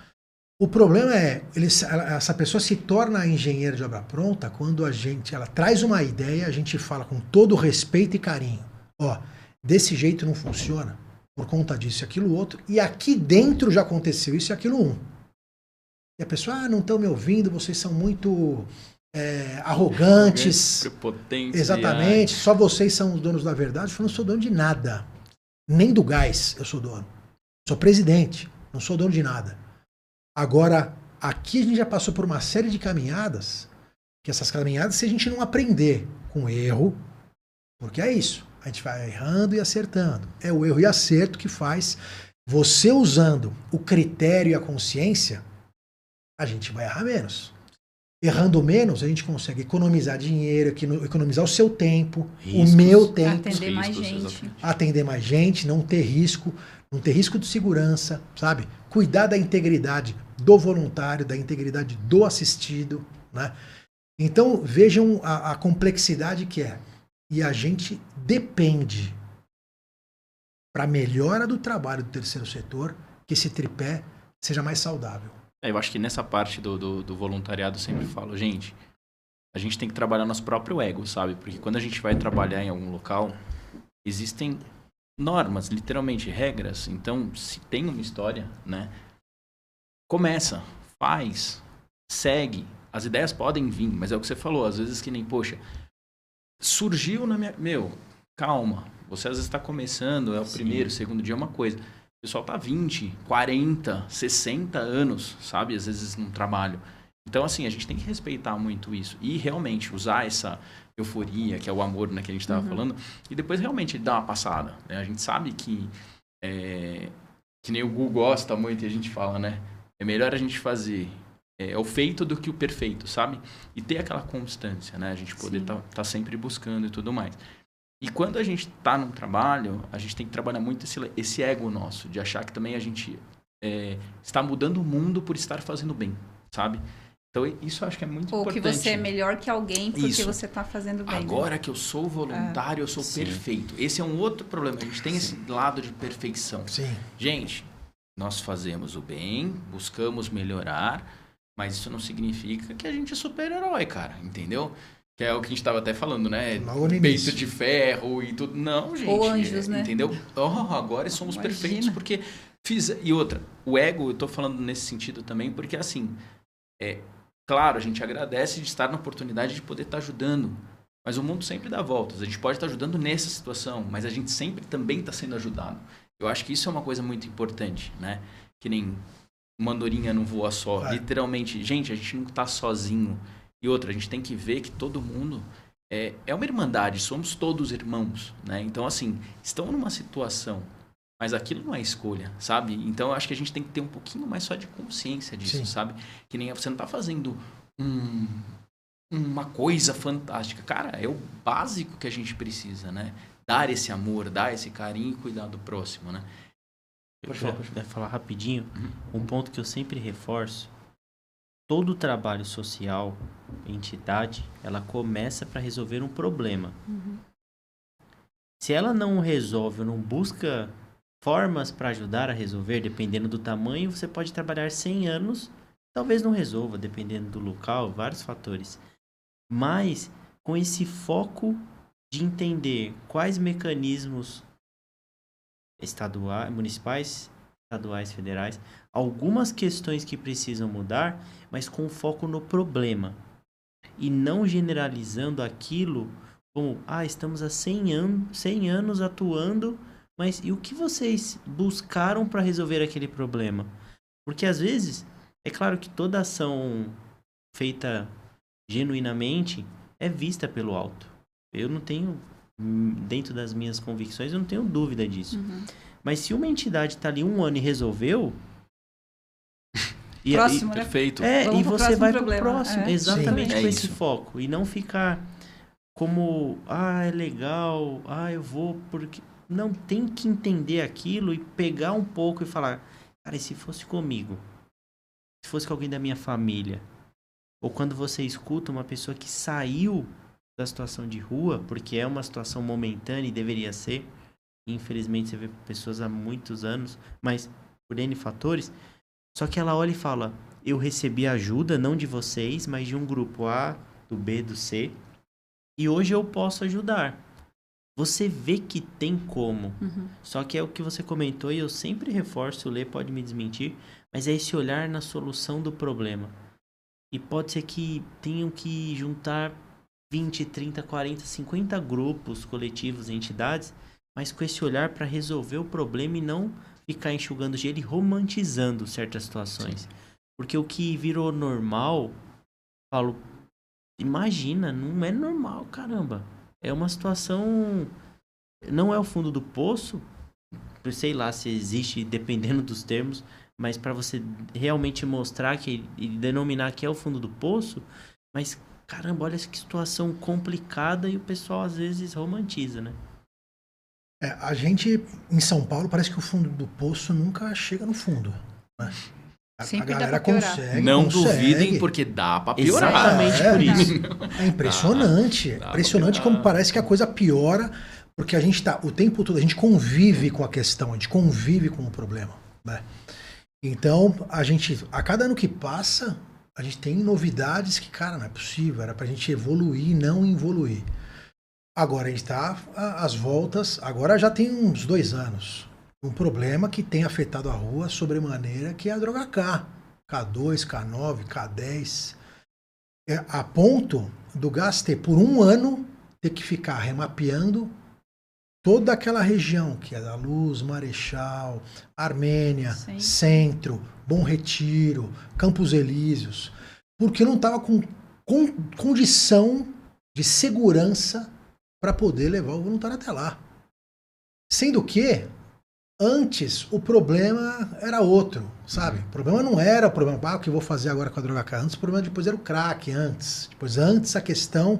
S3: O problema é, essa pessoa se torna engenheira de obra pronta quando ela traz uma ideia, a gente fala com todo respeito e carinho. Ó, desse jeito não funciona, por conta disso e aquilo outro, e aqui dentro já aconteceu isso e aquilo E a pessoa, não estão me ouvindo, vocês são muito arrogantes.
S1: Prepotentes.
S3: Exatamente, só vocês são os donos da verdade. Eu não sou dono de nada. Nem do gás eu sou dono. Sou presidente, não sou dono de nada. Agora, aqui a gente já passou por uma série de caminhadas, que essas caminhadas, se a gente não aprender com erro, porque é isso, a gente vai errando e acertando. É o erro e acerto que faz você usando o critério e a consciência, a gente vai errar menos. Errando menos, a gente consegue economizar dinheiro, economizar o seu tempo, riscos, o meu tempo.
S4: Atender mais gente.
S3: Atender mais gente, não ter risco de segurança, sabe? Cuidar da integridade do voluntário, da integridade do assistido, né? Então, vejam a complexidade que é. E a gente depende, para a melhora do trabalho do terceiro setor, que esse tripé seja mais saudável.
S1: Eu acho que nessa parte do voluntariado eu sempre falo, gente, a gente tem que trabalhar nosso próprio ego, sabe? Porque quando a gente vai trabalhar em algum local, existem normas, literalmente regras. Então, se tem uma história, né? Começa, faz, segue. As ideias podem vir, mas é o que você falou, às vezes que nem, poxa, surgiu na minha... Meu, calma, você às vezes está começando, é o primeiro, segundo dia, é uma coisa. O pessoal tá 20, 40, 60 anos, sabe? Às vezes num trabalho. Então, assim, a gente tem que respeitar muito isso. E realmente usar essa euforia, que é o amor, né, que a gente estava falando, e depois realmente dar uma passada. Né? A gente sabe que nem o Gu gosta muito e a gente fala, né? É melhor a gente fazer o feito do que o perfeito, sabe? E ter aquela constância, né? A gente poder tá sempre buscando e tudo mais. E quando a gente está num trabalho, a gente tem que trabalhar muito esse ego nosso, de achar que também a gente está mudando o mundo por estar fazendo bem, sabe? Então, isso eu acho que é muito importante.
S4: Ou que você é melhor que alguém porque você está fazendo bem.
S1: Agora que eu sou voluntário, eu sou perfeito. Esse é um outro problema. A gente tem esse lado de perfeição.
S3: Sim.
S1: Gente, nós fazemos o bem, buscamos melhorar, mas isso não significa que a gente é super-herói, cara, entendeu? Que é o que a gente estava até falando, né? Peito de ferro e tudo. Não, gente.
S4: Ou anjos, né?
S1: Entendeu? Agora somos perfeitos porque E outra, o ego, eu tô falando nesse sentido também, porque assim, claro, a gente agradece de estar na oportunidade de poder estar ajudando, mas o mundo sempre dá voltas. A gente pode estar ajudando nessa situação, mas a gente sempre também está sendo ajudado. Eu acho que isso é uma coisa muito importante, né? Que nem uma andorinha não voa só. Literalmente, gente, a gente não está sozinho. E outra, a gente tem que ver que todo mundo é uma irmandade, somos todos irmãos, né? Então, assim, estão numa situação, mas aquilo não é escolha, sabe? Então, eu acho que a gente tem que ter um pouquinho mais só de consciência disso, Sim. sabe? Que nem você não está fazendo uma coisa fantástica. Cara, é o básico que a gente precisa, né? Dar esse amor, dar esse carinho e cuidar do próximo, né?
S2: Pode falar rapidinho. Um ponto que eu sempre reforço: todo trabalho social, entidade, ela começa para resolver um problema. Se ela não resolve ou não busca formas para ajudar a resolver, dependendo do tamanho, você pode trabalhar 100 anos, talvez não resolva, dependendo do local, vários fatores. Mas com esse foco de entender quais mecanismos estaduais, municipais estaduais, federais, algumas questões que precisam mudar, mas com foco no problema. E não generalizando aquilo como, estamos há 100 anos atuando, mas e o que vocês buscaram para resolver aquele problema? Porque às vezes, é claro que toda ação feita genuinamente é vista pelo alto. Eu não tenho, dentro das minhas convicções, eu não tenho dúvida disso. Mas se uma entidade está ali 1 ano e resolveu...
S4: Próximo, né?
S1: Perfeito.
S2: E você vai pro próximo. Exatamente
S1: Sim,
S2: com esse foco. E não ficar como, é legal, eu vou porque... Não, tem que entender aquilo e pegar um pouco e falar, cara, e se fosse comigo? Se fosse com alguém da minha família? Ou quando você escuta uma pessoa que saiu da situação de rua, porque é uma situação momentânea e deveria ser, infelizmente você vê pessoas há muitos anos, mas por N fatores, só que ela olha e fala, eu recebi ajuda, não de vocês, mas de um grupo A, do B, do C, e hoje eu posso ajudar. Você vê que tem como. Só que é o que você comentou e eu sempre reforço, o Lê pode me desmentir, mas é esse olhar na solução do problema. E pode ser que tenham que juntar 20, 30, 40, 50 grupos, coletivos, entidades, mas com esse olhar para resolver o problema e não ficar enxugando gelo e romantizando certas situações. Sim. Porque o que virou normal, falo, imagina, não é normal, caramba. É uma situação, não é o fundo do poço, sei lá se existe, dependendo dos termos, mas para você realmente mostrar e denominar que é o fundo do poço, mas caramba, olha que situação complicada e o pessoal às vezes romantiza, né?
S3: A gente, em São Paulo, parece que o fundo do poço nunca chega no fundo, né? A galera consegue.
S1: Não duvidem, porque dá pra piorar.
S2: Exatamente por isso.
S3: É impressionante. Impressionante como parece que a coisa piora, porque a gente tá o tempo todo, a gente convive com a questão, a gente convive com o problema, né? Então, a cada ano que passa, a gente tem novidades que, cara, não é possível, era pra gente evoluir e não evoluir. Agora a gente tá às voltas, agora já tem uns 2 anos. Um problema que tem afetado a rua sobremaneira, que é a droga K. K2, K9, K10. A ponto do gás ter, por 1 ano, ter que ficar remapeando toda aquela região, que é da Luz, Marechal, Armênia, Sim. Centro, Bom Retiro, Campos Elíseos, porque não estava com condição de segurança para poder levar o voluntário até lá. Sendo que antes o problema era outro, sabe? O problema não era o problema, o que eu vou fazer agora com a droga K. Antes o problema depois era o crack, antes. Depois antes a questão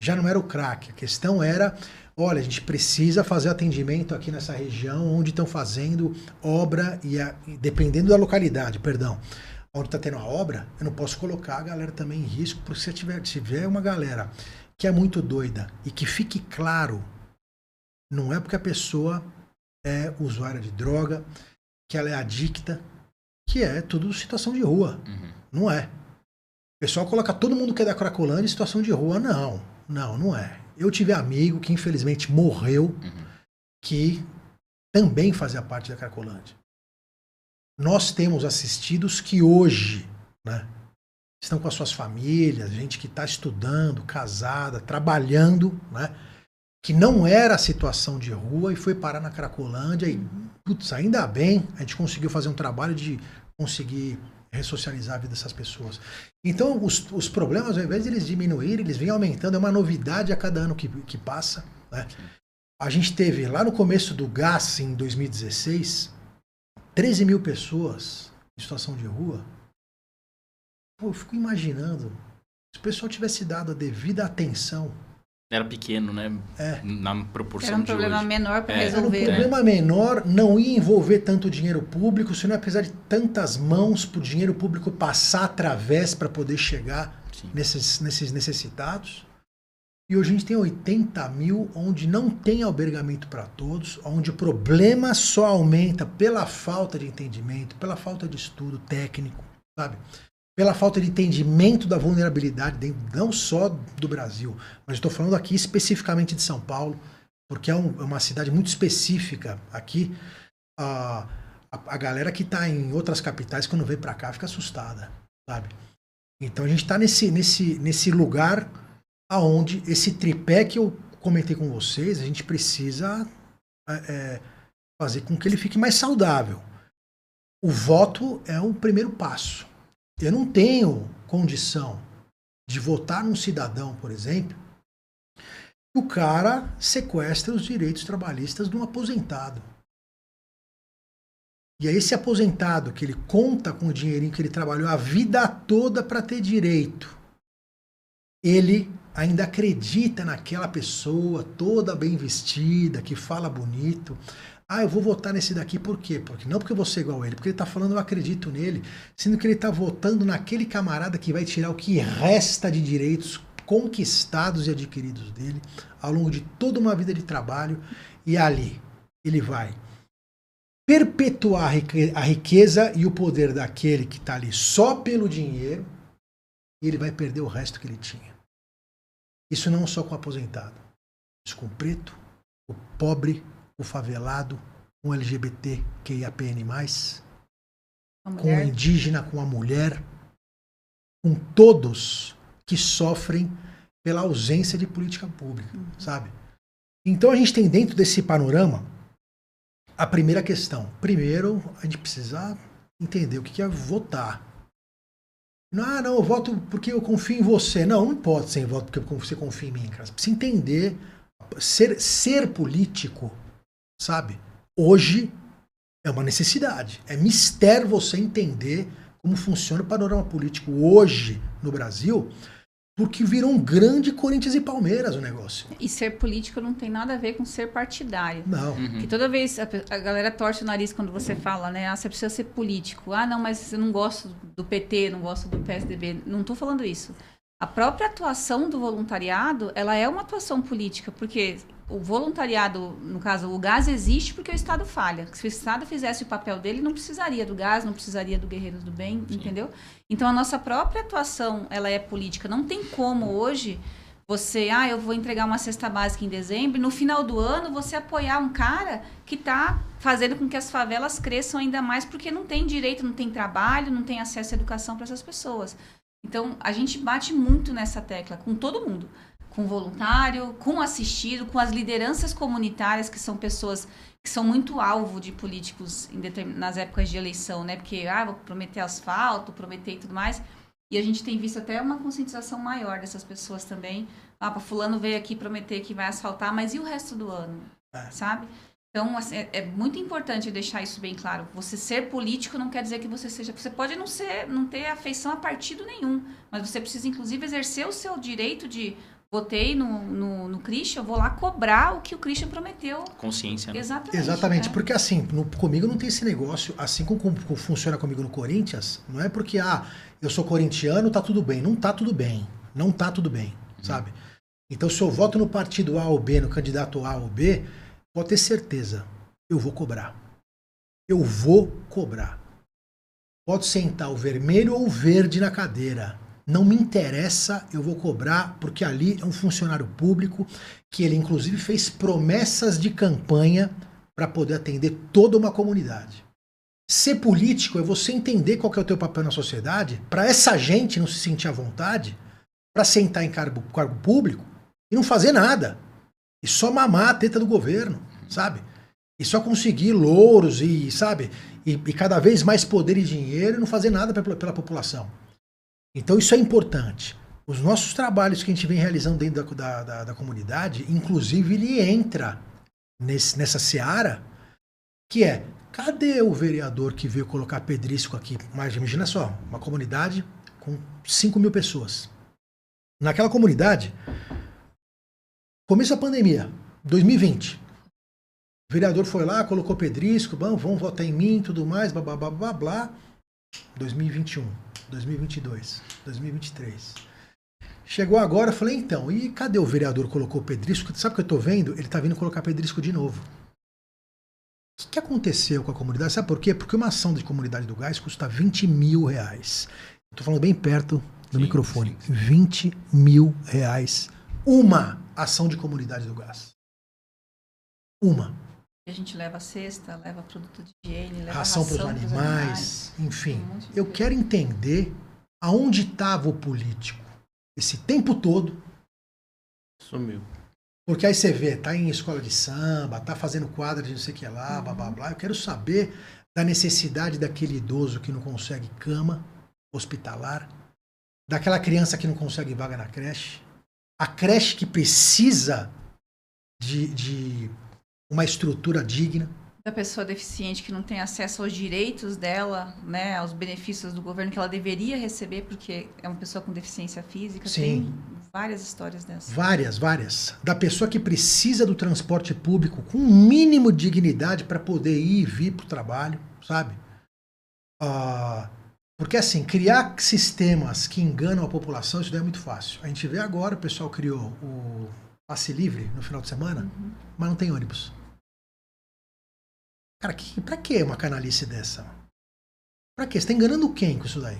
S3: já não era o crack, a questão era, olha, a gente precisa fazer atendimento aqui nessa região onde estão fazendo obra e dependendo da localidade, onde está tendo a obra, eu não posso colocar a galera também em risco, porque se tiver uma galera que é muito doida e que fique claro, não é porque a pessoa é usuária de droga, que ela é adicta, que é tudo situação de rua. Não é. O pessoal coloca todo mundo que é da Cracolândia em situação de rua. Não é. Eu tive amigo que infelizmente morreu, que também fazia parte da Cracolândia. Nós temos assistidos que hoje, né, estão com as suas famílias, gente que está estudando, casada, trabalhando, né, que não era a situação de rua e foi parar na Cracolândia e, putz, ainda bem, a gente conseguiu fazer um trabalho de conseguir ressocializar a vida dessas pessoas. Então, os problemas, ao invés de eles diminuírem, eles vêm aumentando, é uma novidade a cada ano que passa, né? A gente teve, lá no começo do gás, em 2016, 13 mil pessoas em situação de rua. Pô, eu fico imaginando, se o pessoal tivesse dado a devida atenção.
S1: Era pequeno, né? Na proporção de
S4: Era um problema menor para resolver.
S3: Era um problema menor, não ia envolver tanto dinheiro público, senão apesar de tantas mãos para o dinheiro público passar através para poder chegar nesses necessitados. E hoje a gente tem 80 mil onde não tem albergamento para todos, onde o problema só aumenta pela falta de entendimento, pela falta de estudo técnico, sabe? Pela falta de entendimento da vulnerabilidade, não só do Brasil, mas estou falando aqui especificamente de São Paulo, porque é uma cidade muito específica aqui. a galera que tá em outras capitais, quando vem pra cá, fica assustada, sabe? Então a gente tá nesse lugar aonde esse tripé que eu comentei com vocês, a gente precisa fazer com que ele fique mais saudável. O voto é um primeiro passo. Eu não tenho condição de votar num cidadão, por exemplo, que o cara sequestra os direitos trabalhistas de um aposentado. E aí esse aposentado, que ele conta com o dinheirinho que ele trabalhou a vida toda para ter direito, ele ainda acredita naquela pessoa toda bem vestida, que fala bonito. Ah, eu vou votar nesse daqui por quê? Não porque eu vou ser igual a ele, porque ele está falando eu acredito nele, sendo que ele está votando naquele camarada que vai tirar o que resta de direitos conquistados e adquiridos dele ao longo de toda uma vida de trabalho, e ali ele vai perpetuar a riqueza e o poder daquele que está ali só pelo dinheiro, e ele vai perder o resto que ele tinha. Isso não só com o aposentado, isso com o preto, o pobre, o favelado, com o LGBT, QIAPN+, com o indígena, com a mulher, com todos que sofrem pela ausência de política pública, sabe? Então a gente tem dentro desse panorama a primeira questão. Primeiro, a gente precisa entender o que é votar. Não, eu voto porque eu confio em você. Não pode ser voto porque você confia em mim, cara. Você precisa entender, ser político, sabe? Hoje é uma necessidade. É mistério você entender como funciona o panorama político hoje no Brasil, porque virou um grande Corinthians e Palmeiras o negócio.
S4: E ser político não tem nada a ver com ser partidário.
S3: Não.
S4: Porque toda vez a galera torce o nariz quando você fala, né? Ah, você precisa ser político. Ah, não, mas eu não gosto do PT, não gosto do PSDB. Não estou falando isso. A própria atuação do voluntariado, ela é uma atuação política, porque o voluntariado, no caso, o gás existe porque o Estado falha. Se o Estado fizesse o papel dele, não precisaria do gás, não precisaria do Guerreiros do Bem, entendeu? Então, a nossa própria atuação, ela é política. Não tem como hoje você, eu vou entregar uma cesta básica em dezembro, e no final do ano você apoiar um cara que está fazendo com que as favelas cresçam ainda mais, porque não tem direito, não tem trabalho, não tem acesso à educação para essas pessoas. Então, a gente bate muito nessa tecla com todo mundo. Com voluntário, com assistido, com as lideranças comunitárias, que são pessoas que são muito alvo de políticos nas épocas de eleição, né? Porque, vou prometer asfalto, prometer e tudo mais. E a gente tem visto até uma conscientização maior dessas pessoas também. Fulano veio aqui prometer que vai asfaltar, mas e o resto do ano? Sabe? Então, assim, é muito importante deixar isso bem claro. Você ser político não quer dizer que você seja... Você pode não ter afeição a partido nenhum, mas você precisa, inclusive, exercer o seu direito de... Votei no Christian, eu vou lá cobrar o que o Christian prometeu.
S1: Consciência, né?
S3: Exatamente, porque assim, comigo não tem esse negócio, assim como funciona comigo no Corinthians, não é porque, eu sou corintiano, tá tudo bem. Não tá tudo bem. Não tá tudo bem, sabe? Então, se eu voto no partido A ou B, no candidato A ou B, pode ter certeza, eu vou cobrar. Eu vou cobrar. Pode sentar o vermelho ou o verde na cadeira. Não me interessa, eu vou cobrar, porque ali é um funcionário público que ele, inclusive, fez promessas de campanha para poder atender toda uma comunidade. Ser político é você entender qual que é o teu papel na sociedade, para essa gente não se sentir à vontade, para sentar em cargo público e não fazer nada. E só mamar a teta do governo, sabe? E só conseguir louros e, sabe? E cada vez mais poder e dinheiro e não fazer nada pela população. Então isso é importante. Os nossos trabalhos que a gente vem realizando dentro da comunidade, inclusive ele entra nessa seara, que é, cadê o vereador que veio colocar pedrisco aqui? Mas imagina só, uma comunidade com 5.000 pessoas. Naquela comunidade, começo da pandemia, 2020. O vereador foi lá, colocou pedrisco, vão votar em mim, tudo mais, blá, blá, blá, blá, blá. 2021, 2022, 2023. Chegou agora, eu falei, então, e cadê o vereador que colocou pedrisco? Sabe o que eu tô vendo? Ele tá vindo colocar pedrisco de novo. O que aconteceu com a comunidade? Sabe por quê? Porque uma ação de comunidade do gás custa R$20 mil. Tô falando bem perto do microfone. Sim. R$20 mil. Uma ação de comunidade do gás. Uma.
S4: A gente leva cesta, leva produto de higiene, leva
S3: ração para os
S4: pros
S3: animais, enfim.
S4: Um monte de
S3: Eu
S4: coisa.
S3: quero entender aonde estava o político esse tempo todo.
S2: Sumiu.
S3: Porque aí você vê, tá em escola de samba, tá fazendo quadra de não sei o que lá, blá blá blá. Eu quero saber da necessidade daquele idoso que não consegue cama hospitalar, daquela criança que não consegue vaga na creche, a creche que precisa de uma estrutura digna.
S4: Da pessoa deficiente que não tem acesso aos direitos dela, né, aos benefícios do governo que ela deveria receber porque é uma pessoa com deficiência física.
S3: Sim.
S4: Tem várias histórias dessas.
S3: Várias. Da pessoa que precisa do transporte público com um mínimo de dignidade para poder ir e vir para o trabalho, sabe? Porque assim, criar sistemas que enganam a população, isso daí é muito fácil. A gente vê agora, o pessoal criou o passe livre no final de semana, mas não tem ônibus. Cara, pra que uma canalice dessa? Pra quê? Você tá enganando quem com isso daí?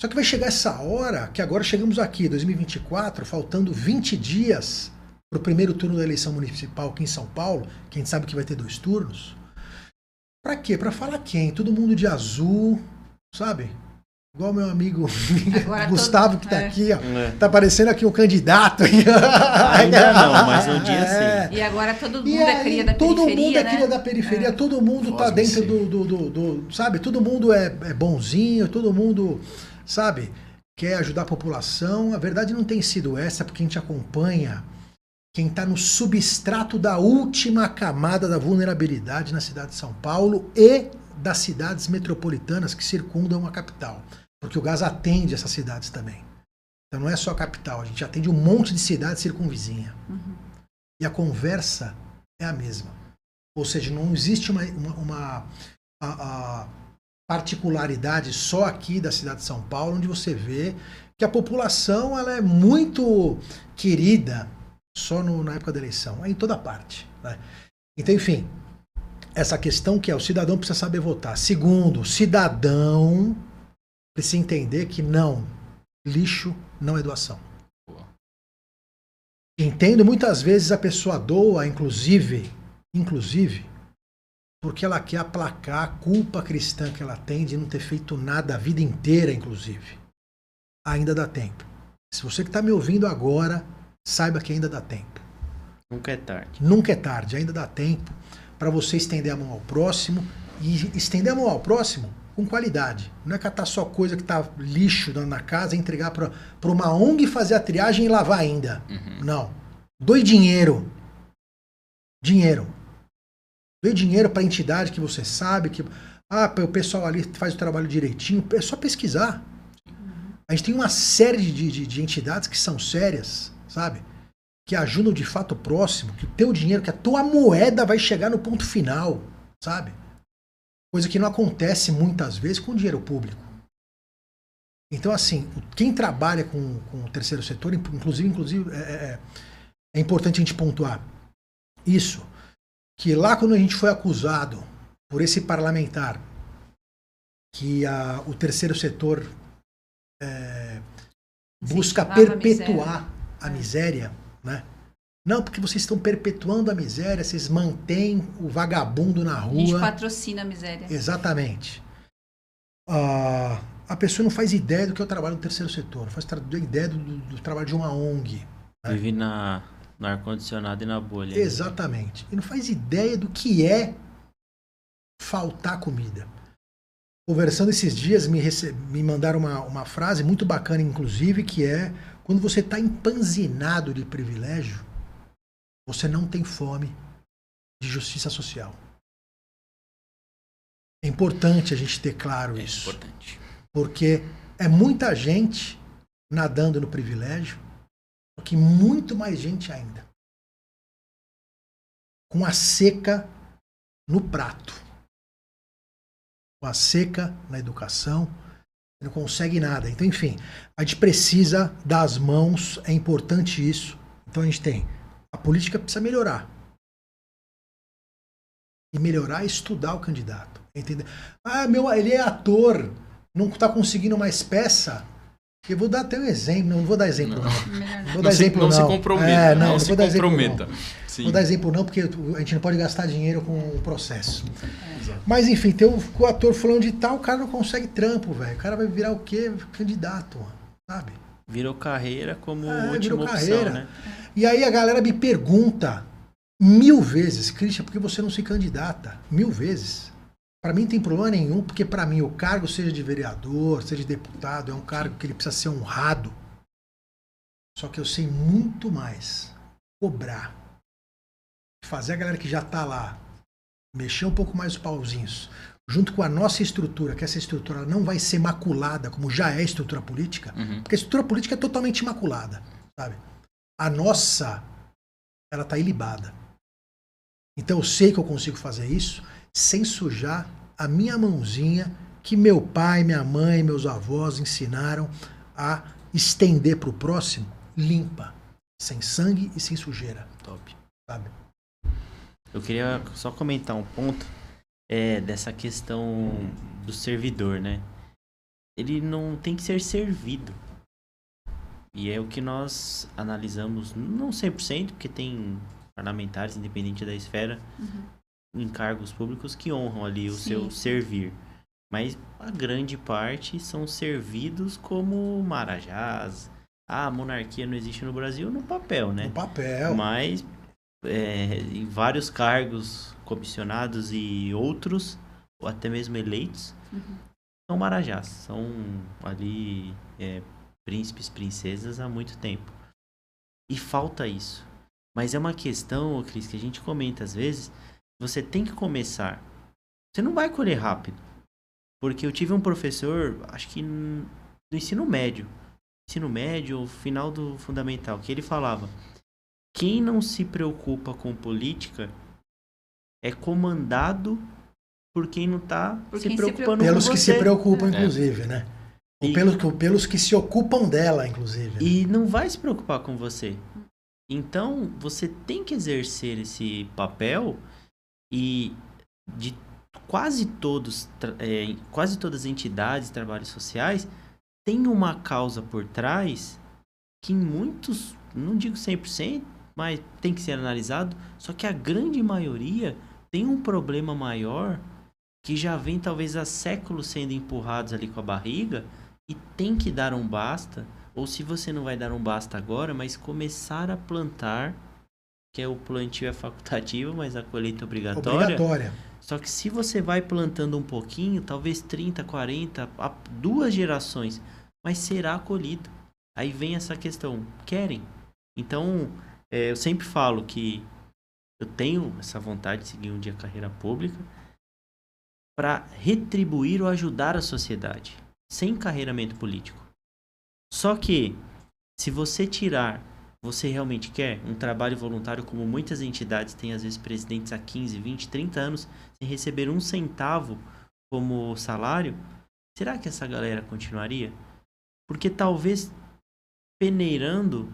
S3: Só que vai chegar essa hora, que agora chegamos aqui, 2024, faltando 20 dias pro primeiro turno da eleição municipal aqui em São Paulo, que a gente sabe que vai ter 2 turnos. Pra quê? Pra falar quem? Todo mundo de azul, sabe? Igual meu amigo Gustavo, que tá aqui, ó. Tá aparecendo aqui um candidato.
S2: Ainda não, mas um dia sim.
S4: E agora todo mundo
S3: E
S4: é
S3: aí,
S4: cria da
S3: todo
S4: periferia,
S3: mundo é
S4: né?
S3: cria da periferia, todo mundo tá
S1: Voz
S3: dentro
S1: me
S3: do sabe? Todo mundo é bonzinho, todo mundo, sabe? Quer ajudar a população. A verdade não tem sido essa, porque a gente acompanha quem tá no substrato da última camada da vulnerabilidade na cidade de São Paulo e das cidades metropolitanas que circundam a capital. Porque o gás atende essas cidades também. Então não é só a capital, a gente atende um monte de cidades circunvizinha. E a conversa é a mesma. Ou seja, não existe uma particularidade só aqui da cidade de São Paulo, onde você vê que a população ela é muito querida só na época da eleição. É em toda parte. Né? Então, enfim, essa questão que é o cidadão precisa saber votar. Segundo, o cidadão precisa entender que não, lixo não é doação. Entendo, muitas vezes a pessoa doa, inclusive, porque ela quer aplacar a culpa cristã que ela tem de não ter feito nada a vida inteira, inclusive. Ainda dá tempo. Se você que está me ouvindo agora, saiba que ainda dá tempo.
S2: Nunca é tarde.
S3: Nunca é tarde, ainda dá tempo para você estender a mão ao próximo e estender a mão ao próximo com qualidade. Não é catar só coisa que tá lixo na casa e entregar para uma ONG fazer a triagem e lavar ainda. Não. Doe dinheiro. Doe dinheiro para entidade que você sabe que o pessoal ali faz o trabalho direitinho. É só pesquisar. A gente tem uma série de entidades que são sérias, sabe? Que ajudam de fato o próximo, que o teu dinheiro, que a tua moeda vai chegar no ponto final, sabe? Coisa que não acontece muitas vezes com dinheiro público. Então, assim, quem trabalha com o terceiro setor, inclusive é importante a gente pontuar isso, que lá quando a gente foi acusado por esse parlamentar que o terceiro setor busca perpetuar a miséria, né? Não, porque vocês estão perpetuando a miséria, vocês mantêm o vagabundo na rua.
S4: A gente patrocina a miséria.
S3: Exatamente. A pessoa não faz ideia do que é o trabalho do terceiro setor, não faz ideia do trabalho de uma ONG. Né?
S2: Vive no ar-condicionado e na bolha.
S3: Exatamente. E não faz ideia do que é faltar comida. Conversando esses dias, me mandaram uma frase muito bacana, inclusive, que é: quando você está empanzinado de privilégio, você não tem fome de justiça social. É importante a gente ter claro isso.
S1: Importante.
S3: Porque é muita gente nadando no privilégio, só que muito mais gente ainda com a seca no prato. Com a seca na educação, não consegue nada. Então, enfim, a gente precisa dar as mãos, é importante isso. Então a gente tem, a política precisa melhorar. E melhorar é estudar o candidato. Entender? Ele é ator, não está conseguindo mais peça. Eu vou dar até um exemplo, não vou dar exemplo não.
S4: Melhor
S3: Vou dar exemplo
S1: não
S3: não.
S1: se comprometa.
S3: Não
S1: se
S3: vou dar exemplo
S1: comprometa.
S3: não.
S1: Sim.
S3: Vou dar exemplo não, porque a gente não pode gastar dinheiro com o processo. Mas enfim, tem o ator falando de tal, o cara não consegue trampo, velho. O cara vai virar o quê? Candidato, sabe?
S2: Virou carreira como última
S3: virou
S2: opção,
S3: carreira.
S2: né?
S3: E aí a galera me pergunta 1000 vezes, Christian, por que você não se candidata? 1000 vezes. Para mim não tem problema nenhum, porque para mim o cargo, seja de vereador, seja de deputado, é um cargo que ele precisa ser honrado. Só que eu sei muito mais cobrar, fazer a galera que já tá lá mexer um pouco mais os pauzinhos, junto com a nossa estrutura, que essa estrutura não vai ser maculada, como já é a estrutura política, porque a estrutura política é totalmente imaculada, sabe? A nossa, ela tá ilibada. Então eu sei que eu consigo fazer isso sem sujar a minha mãozinha que meu pai, minha mãe, meus avós ensinaram a estender para o próximo limpa, sem sangue e sem sujeira.
S2: Top.
S3: Sabe?
S2: Eu queria só comentar um ponto dessa questão do servidor, né? Ele não tem que ser servido. E é o que nós analisamos, não 100%, porque tem parlamentares, independente da esfera, em cargos públicos que honram ali o seu servir. Mas a grande parte são servidos como marajás. A monarquia não existe no Brasil no papel, né?
S3: No papel.
S2: Mas em vários cargos comissionados e outros, ou até mesmo eleitos, são marajás. São ali príncipes, princesas há muito tempo. E falta isso. Mas é uma questão, Cris, que a gente comenta às vezes, você tem que começar. Você não vai colher rápido. Porque eu tive um professor, acho que no ensino médio, ou final do fundamental, que ele falava: quem não se preocupa com política é comandado por quem não está se preocupando com
S3: pelos
S2: você.
S3: que se preocupam, inclusive, né? Ou pelos que se ocupam dela, inclusive. Né?
S2: E não vai se preocupar com você. Então, você tem que exercer esse papel e de quase todas as entidades, trabalhos sociais, tem uma causa por trás que em muitos, não digo 100%, mas tem que ser analisado, só que a grande maioria tem um problema maior que já vem talvez há séculos sendo empurrados ali com a barriga e tem que dar um basta, ou se você não vai dar um basta agora, mas começar a plantar, que o plantio é facultativo, mas a colheita é obrigatória. Só que se você vai plantando um pouquinho, talvez 30, 40, 2 gerações, mas será colhido. Aí vem essa questão, querem? Então, eu sempre falo que eu tenho essa vontade de seguir um dia a carreira pública para retribuir ou ajudar a sociedade, sem encarreiramento político. Só que, se você você realmente quer um trabalho voluntário, como muitas entidades têm, às vezes, presidentes há 15, 20, 30 anos, sem receber 1 centavo como salário, será que essa galera continuaria? Porque talvez, peneirando,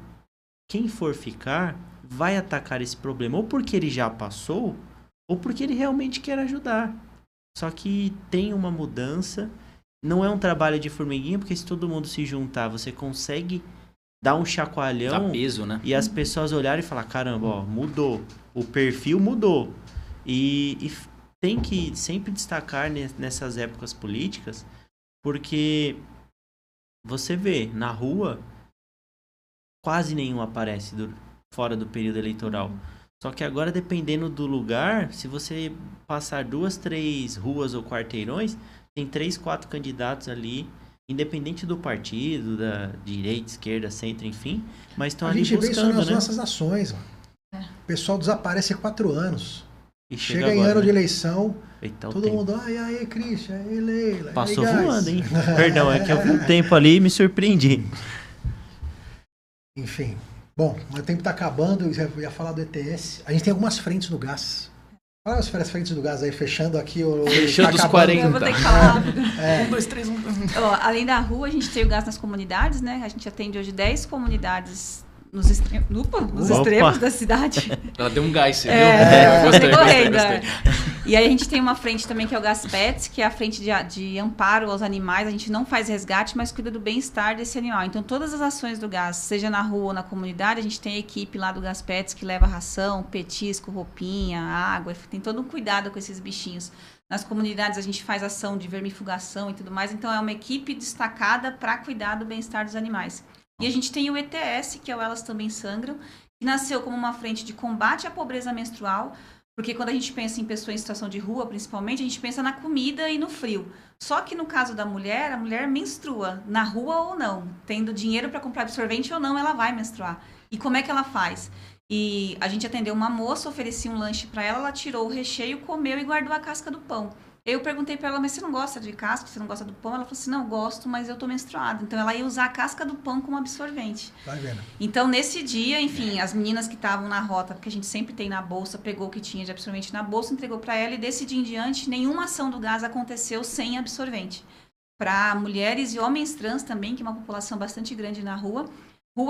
S2: quem for ficar vai atacar esse problema, ou porque ele já passou, ou porque ele realmente quer ajudar. Só que tem uma mudança, não é um trabalho de formiguinha, porque se todo mundo se juntar, você consegue dar um chacoalhão,
S1: dá peso, né?
S2: E as pessoas olharem e falar, caramba, ó, mudou, o perfil mudou. E tem que sempre destacar nessas épocas políticas, porque você vê, na rua, quase nenhum aparece fora do período eleitoral. Só que agora, dependendo do lugar, se você passar 2, 3 ruas ou quarteirões, tem 3, 4 candidatos ali, independente do partido, da direita, esquerda, centro, enfim, mas estão ali buscando,
S3: A gente vê isso nas
S2: né?
S3: nossas ações, mano. O pessoal desaparece há 4 anos.
S2: E
S3: chega em
S2: agora,
S3: ano
S2: né?
S3: de eleição,
S2: Eita,
S3: todo mundo, ai, Christian, ai, Leila.
S2: Passou
S3: ai, guys.
S2: voando, hein? Perdão, é que eu vi um tempo ali e me surpreendi.
S3: Enfim. Bom, o tempo tá acabando, eu ia falar do ETS. A gente tem algumas frentes do gás. Olha as frentes do gás aí, fechando aqui.
S1: Fechando
S3: tá
S1: os 40.
S4: Eu vou ter que falar.
S1: 1, 2, 3, 1.
S4: Além da rua, a gente tem o gás nas comunidades, né? A gente atende hoje 10 comunidades nos extremos da cidade.
S1: Ela deu um gás, você
S4: viu?
S1: Gostei.
S4: Correndo, E aí a gente tem uma frente também que é o Gaspets, que é a frente de amparo aos animais. A gente não faz resgate, mas cuida do bem-estar desse animal. Então todas as ações do Gás, seja na rua ou na comunidade, a gente tem a equipe lá do Gaspets que leva ração, petisco, roupinha, água, tem todo um cuidado com esses bichinhos. Nas comunidades a gente faz ação de vermifugação e tudo mais. Então é uma equipe destacada para cuidar do bem-estar dos animais. E a gente tem o ETS, que é o Elas Também Sangram, que nasceu como uma frente de combate à pobreza menstrual, porque quando a gente pensa em pessoas em situação de rua, principalmente, a gente pensa na comida e no frio. Só que no caso da mulher, a mulher menstrua, na rua ou não. Tendo dinheiro para comprar absorvente ou não, ela vai menstruar. E como é que ela faz? E a gente atendeu uma moça, oferecia um lanche para ela, ela tirou o recheio, comeu e guardou a casca do pão. Eu perguntei para ela, mas você não gosta de casca? Você não gosta do pão? Ela falou assim, não, gosto, mas eu tô menstruada. Então, ela ia usar a casca do pão como absorvente.
S3: Vai vendo.
S4: Então, nesse dia, enfim, as meninas que estavam na rota, porque a gente sempre tem na bolsa, pegou o que tinha de absorvente na bolsa, entregou para ela e desse dia em diante, nenhuma ação do Gás aconteceu sem absorvente. Para mulheres e homens trans também, que é uma população bastante grande na rua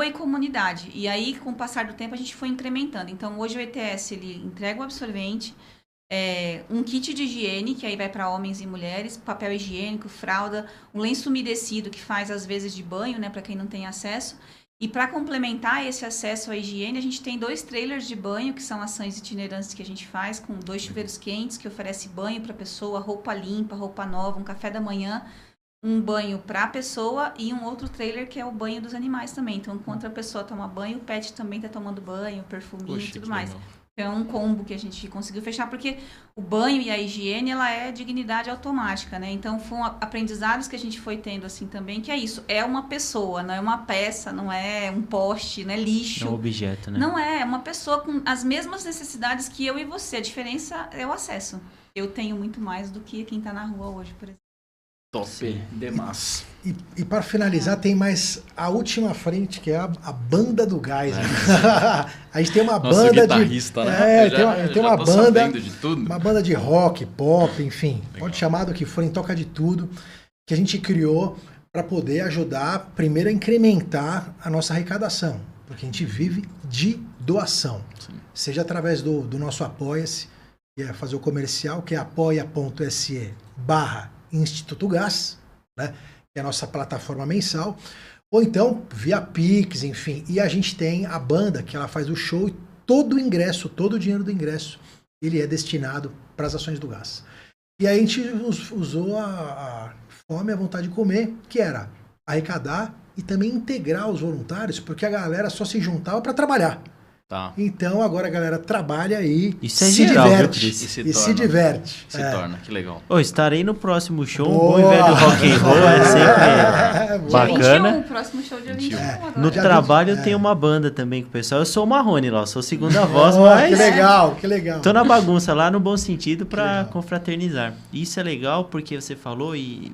S4: e comunidade. E aí, com o passar do tempo, a gente foi incrementando. Então, hoje o ETS, ele entrega o absorvente, um kit de higiene, que aí vai para homens e mulheres, papel higiênico, fralda, um lenço umedecido que faz às vezes de banho, né, para quem não tem acesso. E para complementar esse acesso à higiene, a gente tem 2 trailers de banho, que são ações itinerantes que a gente faz, com 2 chuveiros quentes, que oferece banho para a pessoa, roupa limpa, roupa nova, um café da manhã, um banho para a pessoa e um outro trailer que é o banho dos animais também. Então, enquanto a pessoa toma banho, o pet também está tomando banho, perfuminho e tudo mais.
S1: Legal.
S4: É um combo que a gente conseguiu fechar, porque o banho e a higiene, ela é dignidade automática, né? Então, foram aprendizados que a gente foi tendo, assim, também, que é isso. É uma pessoa, não é uma peça, não é um poste, não é lixo.
S2: É um objeto, né?
S4: Não é uma pessoa com as mesmas necessidades que eu e você. A diferença é o acesso. Eu tenho muito mais do que quem está na rua hoje, por exemplo.
S1: Top demais.
S3: E para finalizar, tem mais a última frente, que é a banda do Gás. Né? A gente tem uma
S1: Nossa,
S3: banda
S1: guitarrista, né?
S3: tem uma
S1: tô
S3: banda,
S1: sabendo de tudo.
S3: uma banda de rock, pop, enfim,
S1: Legal.
S3: pode chamar do que for, em toca de tudo, que a gente criou para poder ajudar, primeiro, a incrementar a nossa arrecadação, porque a gente vive de doação,
S1: Sim.
S3: seja através do nosso Apoia-se, que é fazer o comercial, que é apoia.se/Instituto Gás, né? Que é a nossa plataforma mensal, ou então via Pix, enfim. E a gente tem a banda, que ela faz o show e todo o ingresso, todo o dinheiro do ingresso, ele é destinado para as ações do Gás. E aí a gente usou a fome, a vontade de comer, que era arrecadar e também integrar os voluntários, porque a galera só se juntava para trabalhar.
S1: Tá.
S3: Então agora a galera trabalha e
S2: Isso é
S3: se
S2: geral, viu,
S3: diverte.
S2: Cris?
S3: E se diverte.
S1: Se torna, que legal.
S2: Estarei no próximo show, um
S3: Boa!
S2: bom e velho rock and roll, é sempre
S3: Boa.
S2: bacana.
S4: 21, próximo show dia 21 agora.
S2: No
S3: Dia
S2: trabalho
S3: 20,
S2: eu tenho uma banda também com o pessoal. Eu sou o Marrone lá, eu sou segunda voz, mas
S3: Que legal, que legal.
S2: tô na bagunça lá no bom sentido pra
S3: legal.
S2: confraternizar. Isso é legal porque você falou e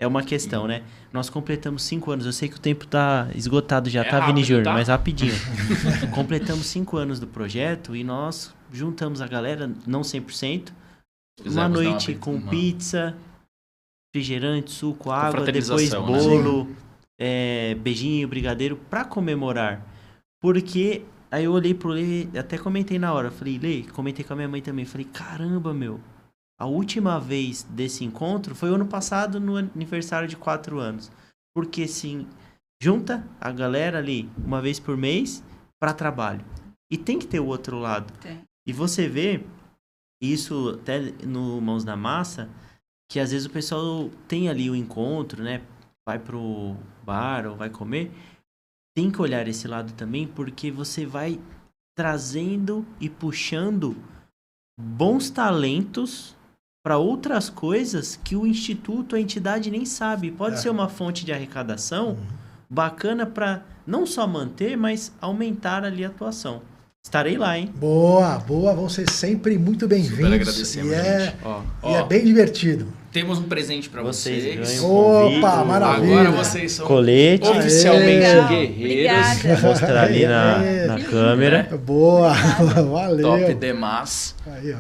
S2: é uma questão, né? Nós completamos 5 anos. Eu sei que o tempo tá esgotado já, tá, Vini
S1: rápido,
S2: Júnior?
S1: tá?
S2: Mas rapidinho. Completamos 5 anos do projeto e nós juntamos a galera, não 100%. Uma noite com pizza, refrigerante, suco, água, depois bolo, beijinho, brigadeiro, pra comemorar. Porque aí eu olhei pro Lê, até comentei na hora, falei, Lê, comentei com a minha mãe também, falei, caramba, meu, a última vez desse encontro foi o ano passado, no aniversário de 4 anos. Porque, assim, junta a galera ali uma vez por mês para trabalho. E tem que ter o outro lado.
S4: Tem.
S2: E você vê isso até no Mãos na Massa, que às vezes o pessoal tem ali o encontro, né? Vai pro bar ou vai comer. Tem que olhar esse lado também, porque você vai trazendo e puxando bons talentos para outras coisas que o instituto, a entidade nem sabe. Pode ser uma fonte de arrecadação bacana para não só manter, mas aumentar ali a atuação. Estarei lá, hein?
S3: Boa, boa. Vão ser sempre muito
S1: Super
S3: bem-vindos.
S1: agradecemos, gente.
S3: E é bem divertido.
S1: Temos um presente pra vocês.
S2: ganham convite.
S3: Opa, maravilha.
S1: Agora vocês são
S2: Colete.
S1: oficialmente
S4: Legal.
S1: guerreiros.
S4: Obrigada.
S2: Vou mostrar ali na
S4: Que
S2: câmera.
S3: Boa, valeu.
S1: Top demais.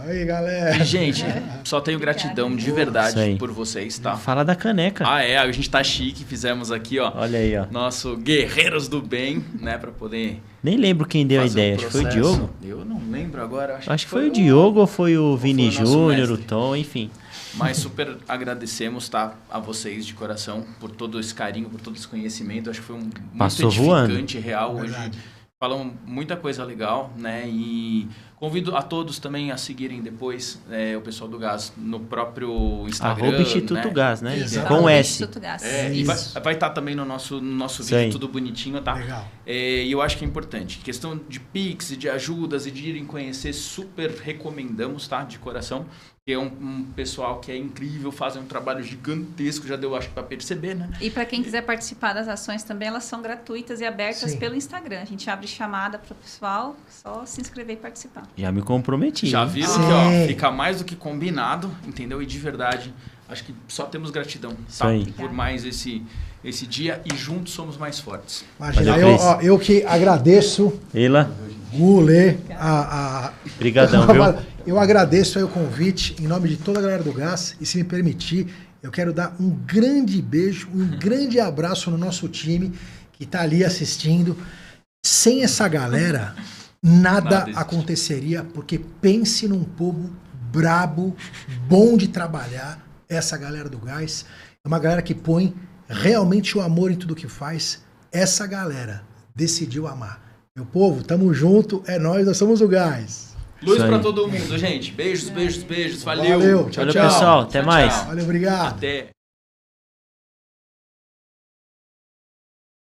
S3: Aí, galera.
S1: E, gente, só tenho gratidão de verdade
S2: Isso aí.
S1: por vocês, tá?
S2: Fala da caneca.
S1: A gente tá chique, fizemos aqui, ó,
S2: Olha aí, ó.
S1: nosso Guerreiros do Bem, né, pra poder
S2: Nem lembro quem deu a
S1: fazer
S2: ideia.
S1: um
S2: Acho que foi o
S1: processo.
S2: Diogo.
S1: Eu não lembro agora.
S2: Acho que foi o Diogo ou foi o Vini
S1: foi o nosso
S2: Júnior, o
S1: mestre?
S2: Tom, enfim.
S1: Mas super agradecemos, tá, a vocês de coração por todo esse carinho, por todo esse conhecimento. Acho que foi muito
S2: Passou
S1: edificante, real.
S3: Verdade.
S1: Hoje falamos muita coisa legal, né? E convido a todos também a seguirem depois o pessoal do Gás no próprio Instagram.
S2: Arroba Instituto Gás, né?
S3: Exato.
S2: Com S.
S4: Instituto Gás.
S1: E vai
S3: Isso.
S1: estar também no nosso
S2: Isso
S1: vídeo
S2: aí.
S1: tudo bonitinho, tá?
S3: Legal.
S1: E eu acho que é importante. Questão de Pix e de ajudas e de irem conhecer, super recomendamos, tá? De coração. Que é um pessoal que é incrível, fazem um trabalho gigantesco, já deu, acho que, para perceber, né?
S4: E para quem quiser participar das ações também, elas são gratuitas e abertas
S3: Sim.
S4: pelo Instagram. A gente abre chamada para o pessoal, só se inscrever e participar.
S2: Já me comprometi.
S1: Já
S2: hein?
S1: viram
S3: Sim.
S1: que, ó, fica mais do que combinado, entendeu? E de verdade, acho que só temos gratidão, tá?
S2: aí.
S1: Por mais esse dia e juntos somos mais fortes.
S3: Imagina,
S2: Valeu, Cris.
S3: eu que agradeço
S2: Eila,
S3: o Lê,
S2: brigadão, viu?
S3: Eu agradeço aí o convite em nome de toda a galera do Gás e se me permitir, eu quero dar um grande beijo, um grande abraço no nosso time que está ali assistindo. Sem essa galera, nada
S1: Nada
S3: aconteceria, porque pense num povo brabo, bom de trabalhar, essa galera do Gás. É uma galera que põe realmente o amor em tudo que faz. Essa galera decidiu amar. Meu povo, tamo junto, é nós somos o Gás.
S1: Luz
S2: Isso
S1: pra
S2: aí.
S1: todo mundo, gente. Beijos, beijos, beijos. Valeu.
S3: Valeu.
S1: Tchau,
S2: Valeu,
S1: tchau.
S2: pessoal. Até
S1: Tchau,
S2: mais.
S1: tchau.
S3: Valeu, obrigado.
S1: Até.